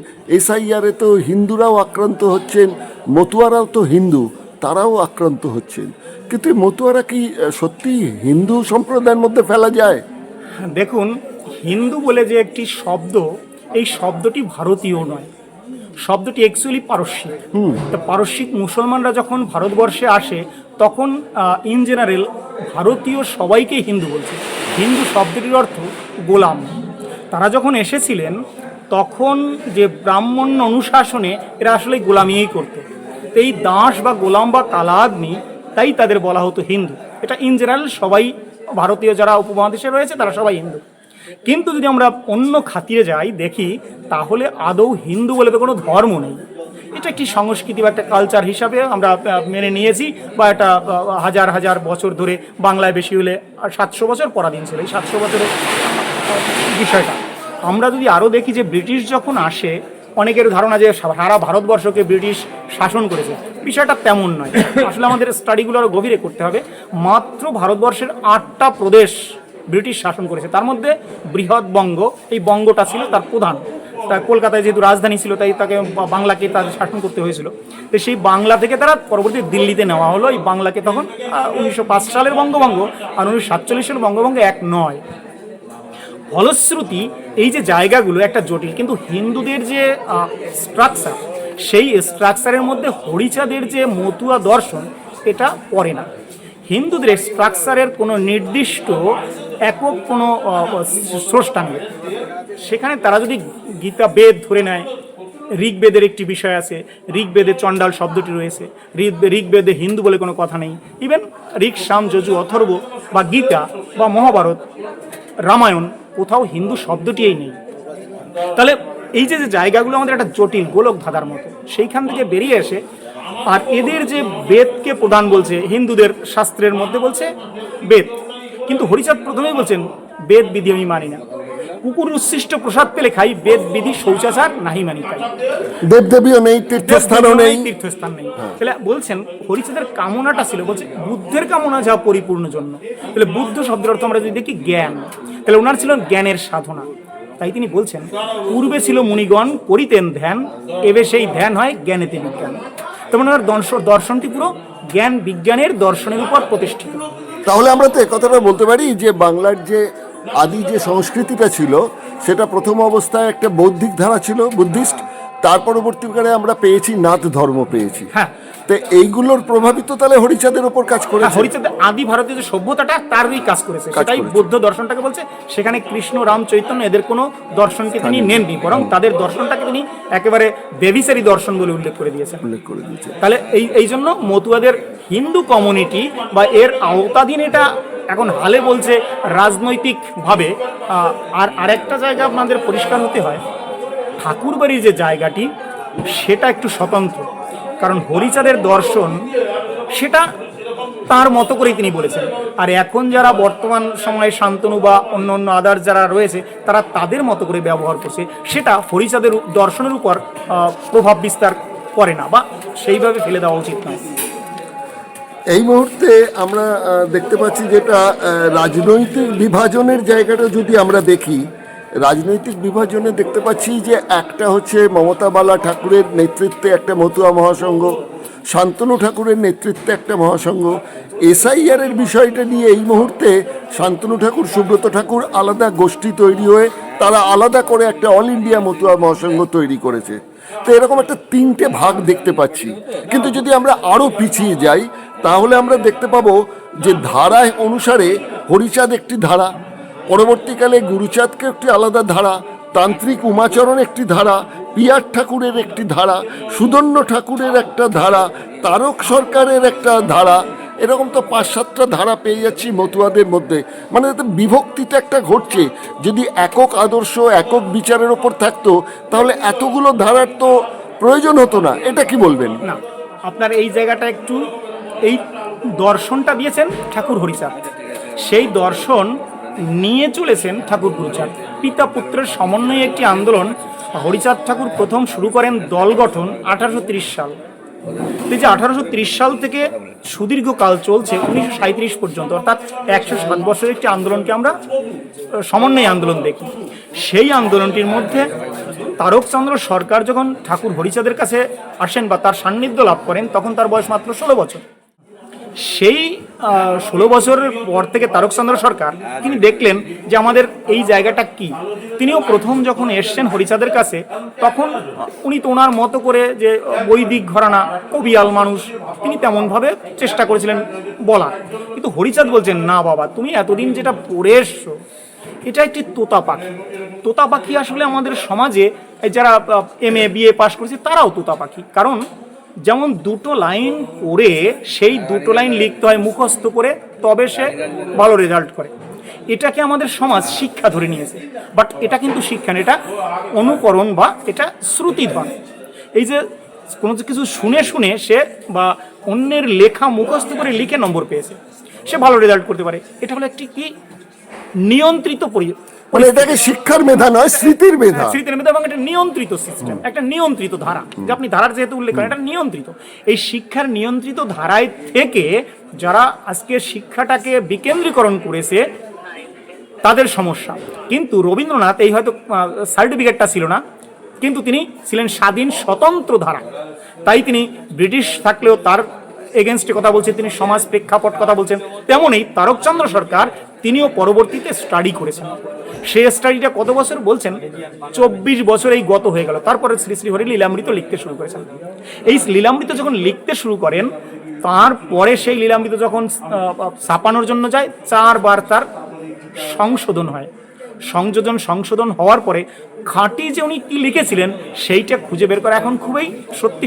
S10: SIR-এ তো হিন্দুরাও আক্রান্ত হচ্ছেন, মতুয়ারাও তো হিন্দু, তারাও আক্রান্ত হচ্ছেন। কিন্তু মতুয়ারা কি সত্যি হিন্দু সম্প্রদায়ের মধ্যে ফেলা যায়?
S8: দেখুন, হিন্দু বলে যে একটি শব্দ, এই শব্দটি ভারতীয় নয়, শব্দটি অ্যাকচুয়ালি পারস্যিক। তো পারস্যিক মুসলমানরা যখন ভারতবর্ষে আসে তখন ইন জেনারেল ভারতীয় সবাইকে হিন্দু বলছে। হিন্দু শব্দটির অর্থ গোলাম। তারা যখন এসেছিলেন তখন যে ব্রাহ্মণ্য অনুশাসনে এরা আসলে গোলামিই করতো। তো এই দাস বা গোলাম বা কালা আদমি, তাই তাদের বলা হতো হিন্দু। এটা ইন জেনারেল সবাই ভারতীয় যারা উপমহাদেশে রয়েছে তারা সবাই হিন্দু। কিন্তু যদি আমরা অন্য খাতিরে যাই দেখি, তাহলে আদৌ হিন্দু বলে তো কোনো ধর্ম নেই। এটা একটি সংস্কৃতি বা একটা কালচার হিসাবে আমরা মেনে নিয়েছি, বা এটা হাজার হাজার বছর ধরে, বাংলায় বেশি হলে 700 বছর পরাধীন ছিল। এই 700 বছরের বিষয়টা আমরা যদি আরও দেখি যে ব্রিটিশ যখন আসে, অনেকের ধারণা যে সারা ভারতবর্ষকে ব্রিটিশ শাসন করেছে। বিষয়টা তেমন নয়। আসলে আমাদের স্টাডিগুলো আরও গভীরে করতে হবে। মাত্র ভারতবর্ষের 8টা প্রদেশ ব্রিটিশ শাসন করেছে, তার মধ্যে বৃহৎ বঙ্গ, এই বঙ্গটা ছিল তার প্রধান। তার কলকাতায় যেহেতু রাজধানী ছিল, তাই তাকে বাংলাকে তাদের শাসন করতে হয়েছিল। তো সেই বাংলা থেকে তারা পরবর্তী দিল্লিতে নেওয়া হলো। এই বাংলাকে তখন 1905 সালের বঙ্গভঙ্গ আর 1947 সালের বঙ্গভঙ্গ এক নয়। ফলশ্রুতি এই যে জায়গাগুলো একটা জটিল, কিন্তু হিন্দুদের যে স্ট্রাকচার, সেই স্ট্রাকচারের মধ্যে হরিচাঁদের যে মতুয়া দর্শন, এটা পড়ে না। হিন্দুদের স্ট্রাকচারের কোনো নির্দিষ্ট একক কোনো স্রষ্টা নেই। সেখানে তারা যদি গীতা বেদ ধরে নেয়, ঋগ্বেদের একটি বিষয় আছে, ঋগ্বেদে চণ্ডাল শব্দটি রয়েছে, ঋগ্বেদে হিন্দু বলে কোনো কথা নেই। ইভেন ঋক, সাম, যজু, অথর্ব বা গীতা বা মহাভারত, রামায়ণ, কোথাও হিন্দু শব্দটিই নেই। তাহলে এই যে জায়গাগুলো আমাদের একটা জটিল গোলক ধাঁধার মতো, সেইখান থেকে বেরিয়ে এসে আর এদের যে বেদকে প্রধান বলছে, হিন্দুদের শাস্ত্রের মধ্যে বলছে বেদ, কিন্তু হরিচাঁদ প্রথমেই বলছেন বেদ বিধি আমি মানি না, কুকুর উচ্ছিষ্ট প্রসাদ পেলে খাই, বেদ বিধি শৌচাচার নাহি মানি খাই।
S10: দেবদেবীও নেই, তীর্থস্থানও নেই,
S8: তীর্থস্থান নেই। তাহলে বলছেন হরিচাঁদের কামনাটা ছিল, বলছে বুদ্ধের কামনা যা পরিপূর্ণ জন্য। তাহলে বুদ্ধ শব্দের অর্থ আমরা যদি দেখি জ্ঞান, তাহলে ওনার ছিল জ্ঞানের সাধনা। তাই তিনি বলছেন পূর্বে ছিল মুনিগণ করিতেন ধ্যান, এবে সেই ধ্যান হয় জ্ঞানেতে বিজ্ঞান। তেমন ওনার দর্শনটি পুরো জ্ঞান বিজ্ঞানের দর্শনের উপর প্রতিষ্ঠিত।
S10: তাহলে আমরা তো কথাটা বলতে পারি যে বাংলার যে আদি যে সংস্কৃতিটা ছিল, সেটা প্রথম অবস্থায় একটা বৌদ্ধিক ধারা ছিল, বুদ্ধিস্ট। তার পরবর্তীকালে আমরা পেয়েছি নাথ ধর্ম পেয়েছি।
S8: হ্যাঁ,
S10: তো এইগুলোর প্রভাবিত তাহলে হরিচাঁদের ওপর কাজ করেছে।
S8: হরিচাঁদ আদি ভারতীয় যে সভ্যতাটা তারই কাজ করেছে, সেটাই বৌদ্ধ দর্শনটাকে বলছে। সেখানে কৃষ্ণ, রাম, চৈতন্য এদের কোনো দর্শনকে তিনি নেননি, বরং তাদের দর্শনটাকে তিনি একেবারে বেবিচারী দর্শন বলে উল্লেখ করে দিয়েছেন। তাহলে এই জন্য মতুয়াদের হিন্দু কমিউনিটি বা এর আওতাধীন এটা এখন হালে বলছে রাজনৈতিকভাবে। আর আরেকটা জায়গা আপনাদের পরিষ্কার হতে হয়, ঠাকুরবাড়ির যে জায়গাটি সেটা একটু স্বতন্ত্র, কারণ হরিচাঁদের দর্শন সেটা তার মতো করেই তিনি বলেছেন। আর এখন যারা বর্তমান সময়ে শান্তনু বা অন্য অন্য আদার যারা রয়েছে, তারা তাদের মতো করে ব্যবহার করছে, সেটা হরিচাঁদের দর্শনের উপর প্রভাব বিস্তার করে না বা সেইভাবে ফেলে দেওয়া উচিত নয়।
S10: এই মুহূর্তে আমরা দেখতে পাচ্ছি যেটা রাজনৈতিক বিভাজনের জায়গাটা যদি আমরা দেখি, রাজনৈতিক বিভাজনে দেখতে পাচ্ছি যে একটা হচ্ছে মমতা বালা ঠাকুরের নেতৃত্বে একটা মতুয়া মহাসংঘ, শান্তনু ঠাকুরের নেতৃত্বে একটা মহাসংঘ। এসআইআর এর বিষয়টা নিয়ে এই মুহূর্তে শান্তনু ঠাকুর, সুব্রত ঠাকুর আলাদা গোষ্ঠী তৈরি হয়ে তারা আলাদা করে একটা অল ইন্ডিয়া মতুয়া মহাসংঘ তৈরি করেছে। তো এরকম একটা তিনটে ভাগ দেখতে পাচ্ছি। কিন্তু যদি আমরা আরও পিছিয়ে যাই তাহলে আমরা দেখতে পাবো যে ধারায় অনুসারে হরিচাঁদ একটি ধারা, পরবর্তীকালে গুরুচাঁদকে একটি আলাদা ধারা, তান্ত্রিক উমাচরণ একটি ধারা, পিয়ার ঠাকুরের একটি ধারা, সুদর্ণ ঠাকুরের একটা ধারা, তারক সরকারের একটা ধারা, এরকম তো 5-7টা ধারা পেয়ে যাচ্ছি মতুয়াদের মধ্যে। মানে এতে বিভক্তিটা একটা ঘটছে। যদি একক আদর্শ, একক বিচারের ওপর থাকতো তাহলে এতগুলো ধারার তো প্রয়োজন হতো না। এটা কি বলবেন?
S8: না, আপনার এই জায়গাটা একটু, এই দর্শনটা দিয়েছেন ঠাকুর হরিচাঁদ, সেই দর্শন নিয়ে চলেছেন ঠাকুর গুরুচাঁদ। পিতা পুত্রের সমন্বয়ে একটি আন্দোলন হরিচাঁদ ঠাকুর প্রথম শুরু করেন দল গঠন 1830 সাল। এই যে 1830 সাল থেকে সুদীর্ঘকাল চলছে 1937 পর্যন্ত, অর্থাৎ 107 বছরের একটি আন্দোলনকে আমরা সমন্বয় আন্দোলন দেখি। সেই আন্দোলনটির মধ্যে তারকচন্দ্র সরকার যখন ঠাকুর হরিচাঁদের কাছে আসেন বা তার সান্নিধ্য লাভ করেন, তখন তার বয়স মাত্র 16 বছর। সেই 16 বছরের পর থেকে তারকচন্দ্র সরকার তিনি দেখলেন যে আমাদের এই জায়গাটা কি। তিনিও প্রথম যখন এসছেন হরিচাঁদের কাছে, তখন উনি তো ওনার মতো করে যে বৈদিক ঘরানা, কবিয়াল মানুষ, তিনি তেমনভাবে চেষ্টা করেছিলেন বলার। কিন্তু হরিচাঁদ বলছেন, না বাবা, তুমি এতদিন যেটা পড়ে এসছো এটা একটি তোতা পাখি। তোতা পাখি আসলে আমাদের সমাজে যারা MA BA পাশ করেছে তারাও তোতা পাখি। কারণ যেমন দুটো লাইন পড়ে সেই দুটো লাইন লিখতে হয় মুখস্থ করে, তবে সে ভালো রেজাল্ট করে। এটাকে আমাদের সমাজ শিক্ষা ধরে নিয়েছে। বাট এটা কিন্তু শিক্ষা না, এটা অনুকরণ বা এটা শ্রুতিধর। এই যে কোনো কিছু শুনে শুনে সে বা অন্যের লেখা মুখস্থ করে লিখে নম্বর পেয়েছে, সে ভালো রেজাল্ট করতে পারে। এটা হলো একটি কি নিয়ন্ত্রিত
S10: মানে এটাকে শিক্ষার মেধা নয়, স্মৃতির মেধা।
S8: স্মৃতির মেধা এবং একটা নিয়ন্ত্রিত সিস্টেম, একটা নিয়ন্ত্রিত ধারা। যে আপনি ধারার যেহেতু উল্লেখ করেন, এটা নিয়ন্ত্রিত। এই শিক্ষার নিয়ন্ত্রিত ধারায় থেকে যারা আজকে শিক্ষাটাকে বিকেন্দ্রীকরণ করেছে তাদের সমস্যা। কিন্তু রবীন্দ্রনাথ এই হয়তো সার্টিফিকেটটা ছিল না, কিন্তু তিনি ছিলেন স্বাধীন স্বতন্ত্র ধারা। তাই তিনি ব্রিটিশ থাকলেও তার এগেনস্টে কথা বলছেন, তিনি সমাজ প্রেক্ষাপট কথা বলছেন। তেমনই তারকচন্দ্র সরকার তিনিও পরবর্তীতে স্টাডি করেছেন। সেই স্টাডিটা কত বছর বলছেন, 24 বছর এই গত হয়ে গেল। তারপরে শ্রী শ্রী হরি লীলামৃত লিখতে শুরু করেছেন। এই লীলামৃত যখন লিখতে শুরু করেন, তারপরে সেই লীলামৃত যখন ছাপানোর জন্য যায়, 4 বার তার সংশোধন হয়। সংশোধন হওয়ার পরে খাঁটি যে উনি কি লিখেছিলেন সেইটা খুঁজে বের করা এখন খুবই সত্যি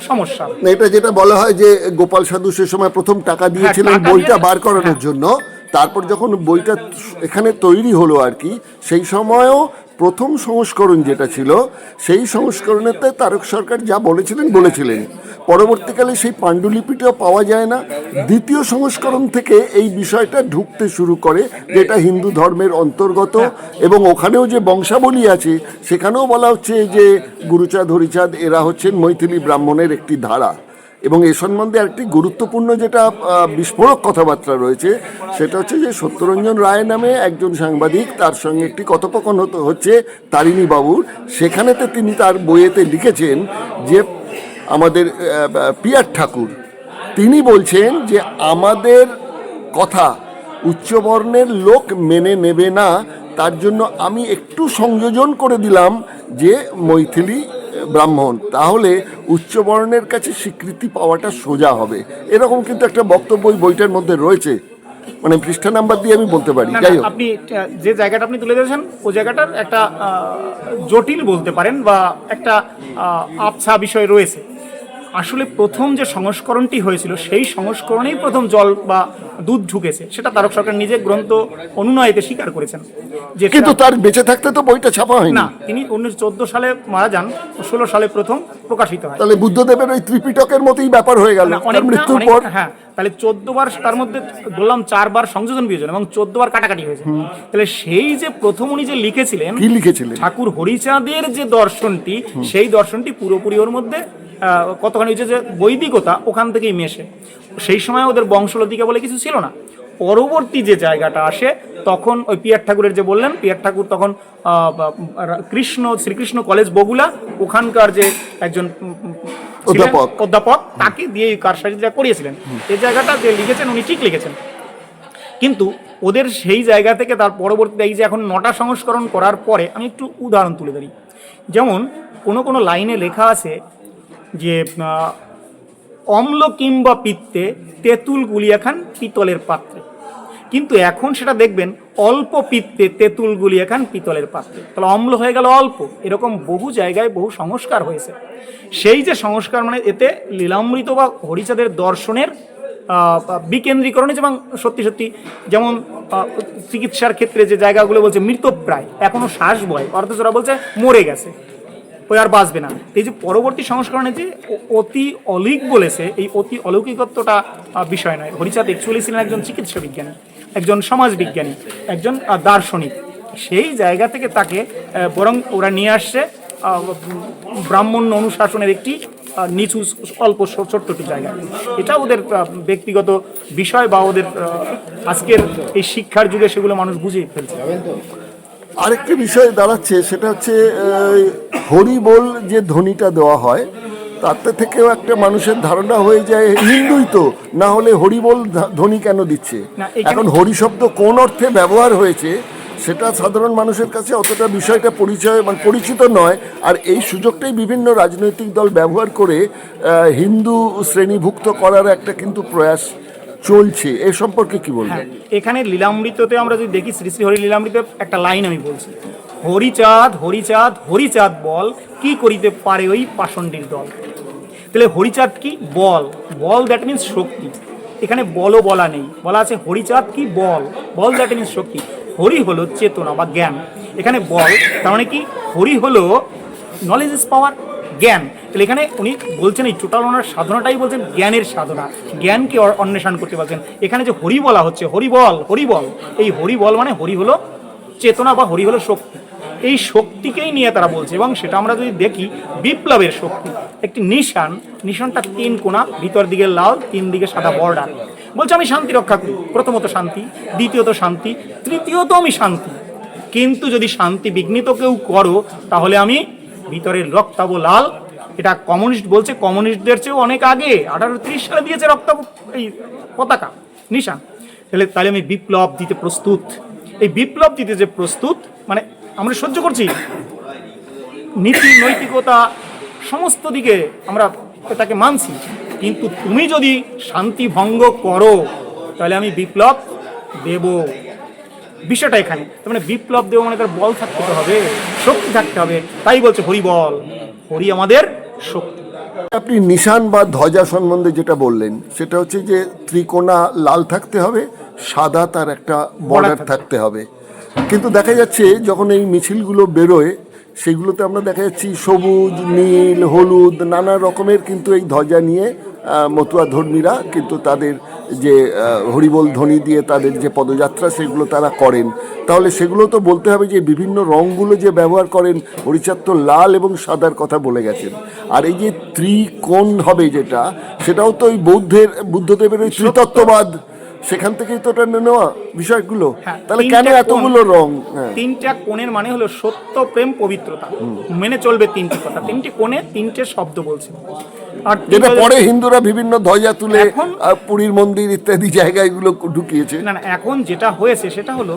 S8: সমস্যা।
S10: এটা যেটা বলা হয় যে গোপাল সাধু সে সময় প্রথম টাকা দিয়েছিলেন বইটা বার করানোর জন্য, তারপর যখন বইটা এখানে তৈরি হলো আর কি, সেই সময়ও প্রথম সংস্করণ যেটা ছিল সেই সংস্করণেতে তারক সরকার যা বলেছিলেন। পরবর্তীকালে সেই পাণ্ডুলিপিটাও পাওয়া যায় না। দ্বিতীয় সংস্করণ থেকে এই বিষয়টা ঢুকতে শুরু করে যেটা হিন্দু ধর্মের অন্তর্গত, এবং ওখানেও যে বংশাবলী আছে সেখানেও বলা হচ্ছে যে গুরুচাঁদ হরিচাঁদ এরা হচ্ছেন মৈথিলী ব্রাহ্মণের একটি ধারা। এবং এ সম্বন্ধে একটি গুরুত্বপূর্ণ যেটা বিস্ফোরক কথাবার্তা রয়েছে সেটা হচ্ছে যে সত্যরঞ্জন রায় নামে একজন সাংবাদিক, তার সঙ্গে একটি কথোপকথন হচ্ছে তারিণী বাবুর। সেখানেতে তিনি তার বইয়েতে লিখেছেন যে আমাদের পিয়ার ঠাকুর তিনি বলছেন যে আমাদের কথা উচ্চবর্ণের লোক মেনে নেবে না, তার জন্য আমি একটু সংযোজন করে দিলাম যে মৈথিলী ব্রাহ্মণ, তাহলে উচ্চবর্ণের কাছে স্বীকৃতি পাওয়াটা সোজা হবে। এরকম কিন্তু একটা বক্তব্য বইটার মধ্যে রয়েছে, মানে পৃষ্ঠা নাম্বার দিয়ে আমি বলতে পারি। যাই হোক,
S8: আপনি যে জায়গাটা আপনি তুলে দিয়েছেন ওই জায়গাটার একটা জটিল বলতে পারেন বা একটা আবছা বিষয় রয়েছে। আসলে প্রথম যে সংস্করণটি হয়েছিল সেই সংস্করণেই প্রথম জল বা দুধ ঢুকেছে, সেটা তারক সরকার নিজে গ্রন্থ অনুনয়তে স্বীকার করেছেন। যে
S10: কিন্তু তার বেঁচে থাকতে তো বইটা ছাপা হয়নি
S8: না, তিনি 1914 সালে মারা যান, 16 সালে প্রথম প্রকাশিত হয়।
S10: তাহলে বুদ্ধদেবের ওই ত্রিপিটকের মতোই ব্যাপার হয়ে গেল তার মৃত্যুর পর।
S8: হ্যাঁ, তাহলে 14 বার, তার মধ্যে বললাম 4 বার সংযোজন বিয়োজন এবং 14 বার কাটাকাটি হয়েছে। তাহলে সেই যে প্রথম উনি যে লিখেছিলেন
S10: কি লিখেছিলেন
S8: ঠাকুর হরিচাঁদের যে দর্শনটি, সেই দর্শনটি পুরোপুরি ওর মধ্যে কতখানি হচ্ছে যে বৈদিকতা ওখান থেকেই মেশে। সেই সময় ওদের বংশলতিকা বলে কিছু ছিল না। পরবর্তী যে জায়গাটা আসে তখন ওই পিয়ার ঠাকুরের যে বললেন, পিয়ার ঠাকুর তখন শ্রীকৃষ্ণ কলেজ বগুলা ওখানকার যে একজন অধ্যাপক তাকে দিয়ে কারসাজিটা করিয়েছিলেন। এই জায়গাটা যে লিখেছেন উনি ঠিক লিখেছেন, কিন্তু ওদের সেই জায়গা থেকে তার পরবর্তীতে এই যে এখন 9টা সংস্করণ করার পরে আমি একটু উদাহরণ তুলে ধরি। যেমন কোনো লাইনে লেখা আছে যে অম্ল কিংবা পিত্তে তেঁতুল গুলিয়া খান পিতলের পাত্রে, কিন্তু এখন সেটা দেখবেন অল্প পিত্তে তেঁতুল গুলিয়া খান পিতলের পাত্রে, তাহলে অম্ল হয়ে গেল অল্প। এরকম বহু জায়গায় বহু সংস্কার হয়েছে। সেই যে সংস্কার মানে এতে লীলামৃত বা হরিচাঁদের দর্শনের বিকেন্দ্রীকরণ হয়েছে। এবং সত্যি সত্যি যেমন চিকিৎসার ক্ষেত্রে যে জায়গাগুলো বলছে মৃতপ্রায়, এখনো শ্বাস বয়, অথচ ওরা বলছে মরে গেছে, ওই আর বাঁচবে না। এই যে পরবর্তী সংস্করণে যে অতি অলৌকিক বলেছে, এই অতি অলৌকিকত্বটা বিষয় নয়। হরিচাঁদ অ্যাকচুয়ালি ছিলেন একজন চিকিৎসা বিজ্ঞানী, একজন সমাজ বিজ্ঞানী, একজন দার্শনিক। সেই জায়গা থেকে তাকে বরং ওরা নিয়ে আসছে ব্রাহ্মণ্য অনুশাসনের একটি নিচু অল্প ছোট্ট জায়গা। এটা ওদের ব্যক্তিগত বিষয় বা ওদের আজকের এই শিক্ষার যুগে সেগুলো মানুষ বুঝেই ফেলছে।
S10: আরেকটি বিষয় দাঁড়াচ্ছে, সেটা হচ্ছে হরি বল যে ধ্বনিটা দেওয়া হয় তাতে থেকেও একটা মানুষের ধারণা হয়ে যায় হিন্দুই তো, না হলে হরি বল ধ্বনি কেন দিচ্ছে। এখন হরি শব্দ কোন অর্থে ব্যবহার হয়েছে সেটা সাধারণ মানুষের কাছে অতটা বিষয়টা পরিচিত নয়। আর এই সুযোগটাই বিভিন্ন রাজনৈতিক দল ব্যবহার করে হিন্দু শ্রেণীভুক্ত করার একটা কিন্তু প্রয়াস চলছে। এ সম্পর্কে কি বলবেন?
S8: এখানে লীলামৃততে আমরা যদি দেখি, শ্রী শ্রী হরি লীলামৃত একটা লাইন আমি বলছি, হরিচাঁদ হরিচাঁদ হরিচাঁদ বল কি করিতে পারে ওই পাষণ্ডীর দল। তাহলে হরিচাঁদ কি? বল। বল দ্যাট মিনস শক্তি। এখানে বলও বলা নেই, বলা আছে হরিচাঁদ কি? বল। বল দ্যাট মিনস শক্তি। হরি হলো চেতনা বা জ্ঞান, এখানে বল তার মানে কি? হরি হলো নলেজ ইজ পাওয়ার, জ্ঞান। তাহলে এখানে উনি বলছেন এই টোটাল ওনার সাধনাটাই বলছেন জ্ঞানের সাধনা, জ্ঞানকে অন্বেষণ করতে পারছেন। এখানে যে হরি বলা হচ্ছে, হরিবল, হরিবল, এই হরিবল মানে হরি হলো চেতনা বা হরি হলো শক্তি। এই শক্তিকেই নিয়ে তারা বলছে। এবং সেটা আমরা যদি দেখি বিপ্লবের শক্তি, একটি নিশানটা 3 কোণা, ভিতর দিকে লাল, 3 দিকে সাদা বর্ডার। বলছে আমি শান্তি রক্ষা করি, প্রথমত শান্তি, দ্বিতীয়ত শান্তি, তৃতীয়ত আমি শান্তি। কিন্তু যদি শান্তি বিঘ্নিত কেউ করো তাহলে আমি ভিতরের রক্তাভ লাল। এটা কমিউনিস্ট বলছে, কমিউনিস্টদের চেয়েও অনেক আগে 1830 সালে দিয়েছে রক্তাভ এই পতাকা নিশান। তাহলে আমি বিপ্লব দিতে প্রস্তুত। এই বিপ্লব দিতে যে প্রস্তুত মানে আমরা সহ্য করছি, নীতি নৈতিকতা সমস্ত দিকে আমরা এটাকে মানছি, কিন্তু তুমি যদি শান্তি ভঙ্গ করো তাহলে আমি বিপ্লব দেব। বিষয়টা এখানে তার মানে বিপ্লব দেব মানে তার বল থাকতে হবে, শক্তি থাকতে হবে। তাই বলছে হরি বল, হরি আমাদের শক্তি।
S10: আপনি নিশান বা ধ্বজা সম্বন্ধে যেটা বললেন সেটা হচ্ছে যে ত্রিকোণা লাল থাকতে হবে, সাদা তার একটা বর্ডার থাকতে হবে। কিন্তু দেখা যাচ্ছে যখন এই মিছিলগুলো বেরোয় সেগুলোতে আমরা দেখা যাচ্ছি সবুজ, নীল, হলুদ নানা রকমের কিন্তু এই ধ্বজা নিয়ে মতুয়া ধর্মীরা কিন্তু তাদের যে হরিবোল ধ্বনি দিয়ে তাদের যে পদযাত্রা সেগুলো তারা করেন। তাহলে সেগুলো তো বলতে হবে যে বিভিন্ন রঙগুলো যে ব্যবহার করেন, হরিচাঁদ তো লাল এবং সাদার কথা বলে গেছেন। আর এই যে ত্রিকোণ হবে যেটা, সেটাও তো ওই বুদ্ধদেবের ওই ত্রিতত্ত্ববাদ, সেখান থেকেই তো ওটা নেওয়া বিষয়গুলো। তাহলে কেন এতগুলো রং?
S8: 3টা কোণের মানে হলো সত্য, প্রেম, পবিত্রতা। মেনে চলবে 3টি কথা, 3টি কোণে 3টে শব্দ বলছে। আর
S10: যেটা পরে হিন্দুরা বিভিন্ন ধ্বজা তুলে পুরীর মন্দির ইত্যাদি জায়গাগুলো ঢুকিয়েছে।
S8: না, এখন যেটা হয়েছে সেটা হলো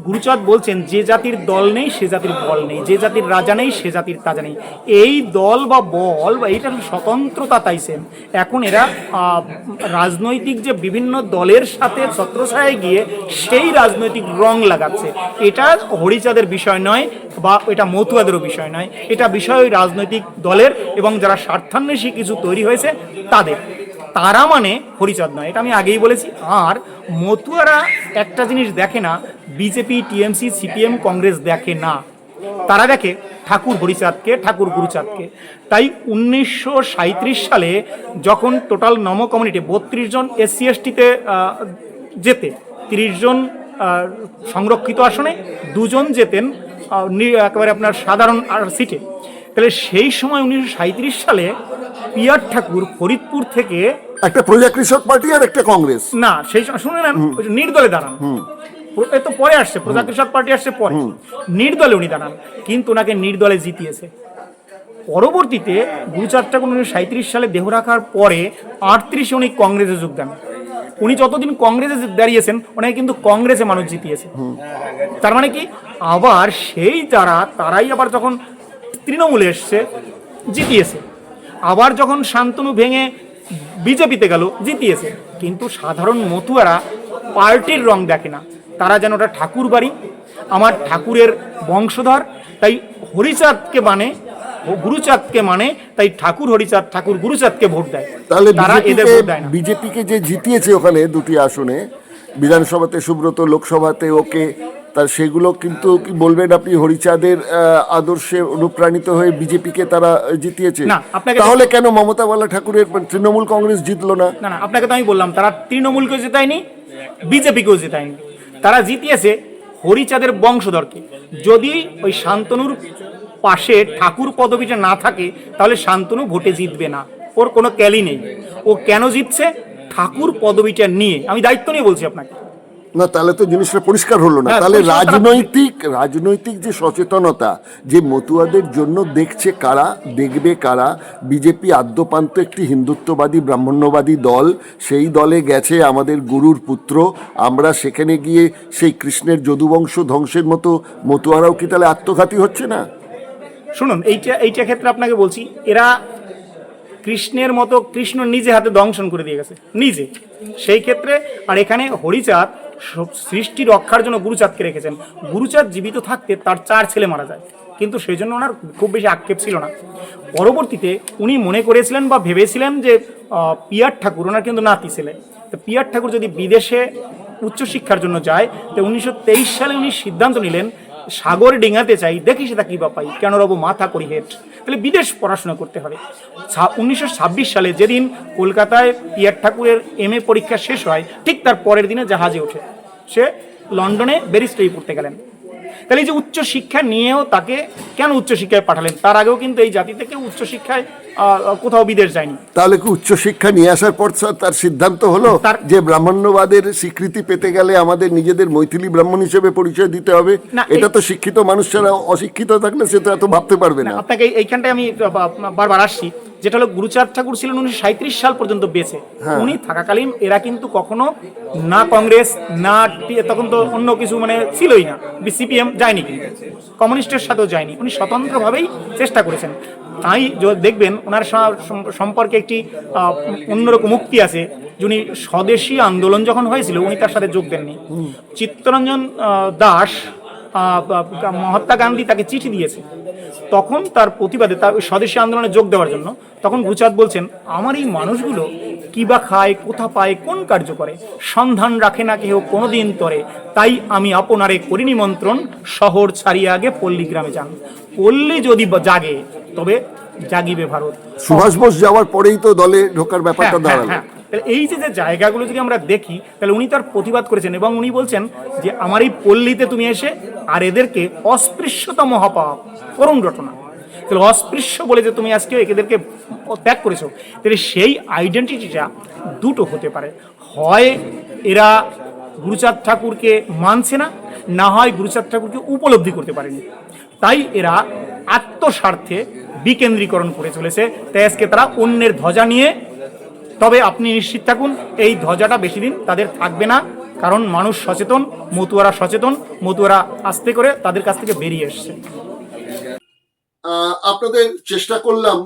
S8: গুরুচাঁদ বলছেন যে জাতির দল নেই সে জাতির বল নেই, যে জাতির রাজা নেই সে জাতির তাজা নেই। এই দল বা বল বা এইটা স্বতন্ত্রতা চাইছেন। এখন এরা রাজনৈতিক যে বিভিন্ন দলের সাথে ছত্রছায়ায় গিয়ে সেই রাজনৈতিক রং লাগাচ্ছে। এটা হরিচাঁদের বিষয় নয় বা এটা মতুয়াদেরও বিষয় নয়, এটা বিষয় ওই রাজনৈতিক দলের এবং যারা স্বার্থান্বেষী কিছু তৈরি হয়েছে তাদের। তারা মানে হরিচাঁদ নয়, এটা আমি আগেই বলেছি। আর মতুয়ারা একটা জিনিস দেখে না, বিজেপি, টিএমসি, সিপিএম, কংগ্রেস দেখে না, তারা দেখে ঠাকুর হরিচাঁদকে, ঠাকুর গুরুচাঁদকে। তাই 1937 সালে যখন টোটাল নম কমিউনিটি 32 জন SC ST-তে যেতে, 30 জন সংরক্ষিত আসনে, 2 জন যেতেন একেবারে আপনার সাধারণ সিটে। তাহলে সেই সময় 1937 সালে পিয়ার ঠাকুর ফরিদপুর থেকে
S10: একটা প্রজা কৃষক পার্টি আর একটা কংগ্রেস।
S8: না সেই সময় শুনে নেন, নির্দলে দাঁড়ান, এ তো পরে আসছে, প্রজা কৃষক পার্টি আসছে পরে, নির্দলে উনি দাঁড়ান, কিন্তু ওনাকে নির্দলে জিতিয়েছে। পরবর্তীতে গুরুচাঁদ ঠাকুর 1937 সালে দেহ রাখার পরে 38 উনি কংগ্রেসে যোগ দেন। উনি যতদিন কংগ্রেসে দাঁড়িয়েছেন ওনাকে কিন্তু কংগ্রেসে মানুষ জিতিয়েছে। তার মানে কি, আবার সেই তারাই আবার যখন তৃণমূলে এসছে জিতিয়েছে, আবার যখন শান্তনু ভেঙে বিজেপিতে গেল জিতিয়েছে। কিন্তু সাধারণ মতুয়ারা পার্টির রং দেখে না, তারা যেন ওটা ঠাকুর বাড়ি, আমার ঠাকুরের বংশধর, তাই হরিচাঁদকে মানে, গুরুচাঁদকে মানে, তাই ঠাকুর হরিচাঁদ, ঠাকুর গুরুচাঁদকে ভোট দেয়।
S10: তাহলে
S8: তারা এদের ভোট দেয় না।
S10: বিজেপিকে যে জিতিয়েছে ওখানে দুটি আসনে, বিধানসভাতে সুব্রত, লোকসভাতে ওকে, তার সেগুলো কিন্তু কি বলবেন আপনি হরিচাঁদের আদর্শে অনুপ্রাণিত হয়ে বিজেপিকে তারা জিতিয়েছে?
S8: না, আপনাকে
S10: তাহলে কেন মমতা বালা ঠাকুরের তৃণমূল কংগ্রেস জিতলো না?
S8: না, আপনাকে তো আমি বললাম, তারা তৃণমূলকেও জেতায়নি, বিজেপিকেও জেতায়নি, তারা জিতিয়েছে হরিচাঁদের বংশধরকে। যদি ওই শান্তনুর পাশে ঠাকুর পদবিটা না থাকে তাহলে শান্তনু ভোটে জিতবে না, ওর কোনো ক্যালি নেই। ও কেন জিতছে? ঠাকুর পদবিটা নিয়ে, আমি দায়িত্ব নিয়ে বলছি আপনাকে।
S10: না, তাহলে তো জিনিসটা পরিষ্কার হলো না।
S8: হ্যাঁ,
S10: তাহলে
S8: পরিষ্কার
S10: রাজনৈতিক যে সচেতনতা, যে মতুয়াদের জন্য দেখছে কারা, দেখবে কারা, বিজেপি আদ্যপান্ত একটি হিন্দুত্ববাদী ব্রাহ্মণ্যবাদী দল, সেই দলে গেছে আমাদের গুরুর পুত্র, আমরা সেখানে গিয়ে সেই কৃষ্ণের যদুবংশ ধ্বংসের মতো মতুয়ারাও কি তাহলে আত্মঘাতী হচ্ছে না?
S8: শুনুন, এইটা ক্ষেত্রে আপনাকে বলছি, এরা কৃষ্ণের মতো, কৃষ্ণ নিজে হাতে দংশন করে দিয়ে গেছে নিজে, সেই ক্ষেত্রে। আর এখানে হরিচাঁদ সৃষ্টি রক্ষার জন্য গুরুচাঁদকে রেখেছেন। গুরুচাঁদ জীবিত থাকতে তার 4 ছেলে মারা যায়, কিন্তু সেই জন্য ওনার খুব বেশি আক্ষেপ ছিল না। পরবর্তীতে উনি মনে করেছিলেন বা ভেবেছিলেন যে পিয়ার ঠাকুর ওনার কিন্তু নাতি ছেলে, তো পিয়ার ঠাকুর যদি বিদেশে উচ্চশিক্ষার জন্য যায়, তো 1923 সালে উনি সিদ্ধান্ত নিলেন, সাগর ডিঙাতে চাই, দেখি সেটা কি বা পাই, কেন রব মাথা করি হেট, তাহলে বিদেশ পড়াশোনা করতে হবে। 1926 সালে যেদিন কলকাতায় পিয়ার ঠাকুরের MA পরীক্ষা শেষ হয়, ঠিক তার পরের দিনে জাহাজে ওঠে সে লন্ডনে ব্যারিস্টারি পড়তে গেলেন। তাহলে এই যে উচ্চশিক্ষা নিয়েও তাকে কেন উচ্চশিক্ষায় পাঠালেন? তার আগেও কিন্তু এই জাতি থেকে উচ্চশিক্ষায় কোথাও বিদেশ যায়নি।
S10: তাহলে কি উচ্চশিক্ষা নিয়ে আসার পর তার সিদ্ধান্ত হলো যে ব্রাহ্মণ্যবাদের স্বীকৃতি পেতে গেলে আমাদের নিজেদের মৈথিলি ব্রাহ্মণ হিসেবে পরিচয় দিতে হবে? এটা তো শিক্ষিত মানুষ ছাড়া অশিক্ষিত থাকলে সে তো এত ভাবতে পারবে না।
S8: আপনাকে এইখানটায় আমি বারবার আসছি, যেটা হলো গুরুচাঁদ ঠাকুর ছিলেন 1937 সাল পর্যন্ত বেঁচে। উনি থাকাকালীন এরা কিন্তু কখনো না কংগ্রেস না, তখন তো অন্য কিছু মানে ছিলই না, CPM যায়নি, কিন্তু কমিউনিস্টের সাথেও যায়নি, উনি স্বতন্ত্রভাবেই চেষ্টা করেছেন। তাই দেখবেন ওনার সম্পর্কে একটি অন্যরকম মুক্তি আছে, যিনি স্বদেশী আন্দোলন যখন হয়েছিল উনি তার সাথে যোগ দেননি। চিত্তরঞ্জন দাস, মহাত্মা গান্ধী তাকে চিঠি দিয়েছে, তখন তার প্রতিবাদে, তার স্বদেশী আন্দোলনে যোগ দেওয়ার জন্য, তখন গুরুচাঁদ বলছেন, আমার এই মানুষগুলো কি বা খায়, কোথা পায়, কোন কার্য করে, সন্ধান রাখে না কেহ কোনোদিন তরে, তাই আমি আপনারে করি নিমন্ত্রণ, শহর ছাড়িয়ে আগে পল্লী গ্রামে যান। পল্লী যদি জাগে তবে জাগিবে ভারত।
S10: সুভাষ বোস যাওয়ার পরেই তো দলে ঢোকার ব্যাপারটা দাঁড়ালো।
S8: এই যে জায়গাগুলো যদি আমরা দেখি, তাহলে উনি তার প্রতিবাদ করেছেন এবং উনি বলছেন যে আমার এই পল্লীতে তুমি এসে আর এদেরকে অস্পৃশ্যতা মহাপাপ করুণ ঘটনা, তাহলে অস্পৃশ্য বলে যে তুমি আজকে এদেরকে ত্যাগ করেছো, তাহলে সেই আইডেন্টিটিটা দুটো হতে পারে, হয় এরা গুরুচাঁদ ঠাকুরকে মানছে না, না হয় গুরুচাঁদ ঠাকুরকে উপলব্ধি করতে পারেনি, তাই এরা আত্মস্বার্থে বিকেন্দ্রীকরণ করে চলেছে। তাই আজকে তারা অন্যের ধ্বজা নিয়ে, তবে আপনি নিশ্চিত থাকুন এই ধ্বজাটা বেশি দিন তাদের থাকবে না, কারণ মানুষ সচেতন, মতুয়ারা সচেতন, মতুয়ারা আস্তে করে তাদের কাছ থেকে বেরিয়ে এসছে।
S10: আপনাদের চেষ্টা করলাম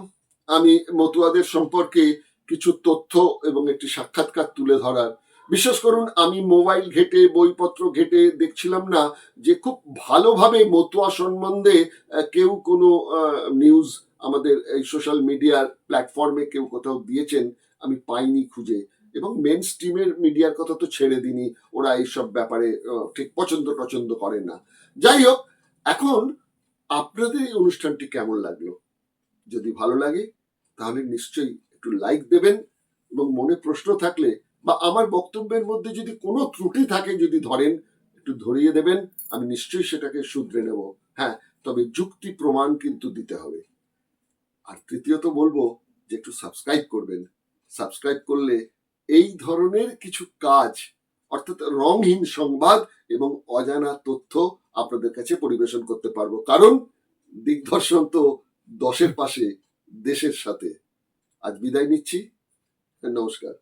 S10: আমি মতুয়াদের সম্পর্কে কিছু তথ্য এবং একটি সাক্ষাৎকার তুলে ধরার। বিশ্বাস করুন, আমি মোবাইল ঘেটে, বইপত্র ঘেটে দেখছিলাম না যে খুব ভালোভাবে মতুয়া সম্বন্ধে কেউ কোনো নিউজ আমাদের এই সোশ্যাল মিডিয়ার প্ল্যাটফর্মে কেউ কোথাও দিয়েছেন, আমি পাইনি খুঁজে। এবং মেন স্ট্রিমের মিডিয়ার কথা তো ছেড়ে দিনই, ওরা এইসব ব্যাপারে ঠিক পছন্দ করে না। যাই হোক, এখন আপনাদের এই অনুষ্ঠানটি কেমন লাগলো? যদি ভালো লাগে তাহলে নিশ্চয়ই একটু লাইক দেবেন, এবং মনে প্রশ্ন থাকলে বা আমার বক্তব্যের মধ্যে যদি কোনো ত্রুটি থাকে যদি ধরেন, একটু ধরিয়ে দেবেন, আমি নিশ্চয়ই সেটাকে শুধরে নেব। হ্যাঁ, তবে যুক্তি প্রমাণ কিন্তু দিতে হবে। আর তৃতীয়ত বলবো, যে একটু সাবস্ক্রাইব করবেন। সাবস্ক্রাইব করলে এই ধরনের কিছু কাজ, অর্থাৎ রংহীন সংবাদ এবং অজানা তথ্য আপনাদের কাছে পরিবেশন করতে পারবো। কারণ দিগদর্শন তো 10-এর পাশে, দেশের সাথে। আজ বিদায় নিচ্ছি, নমস্কার।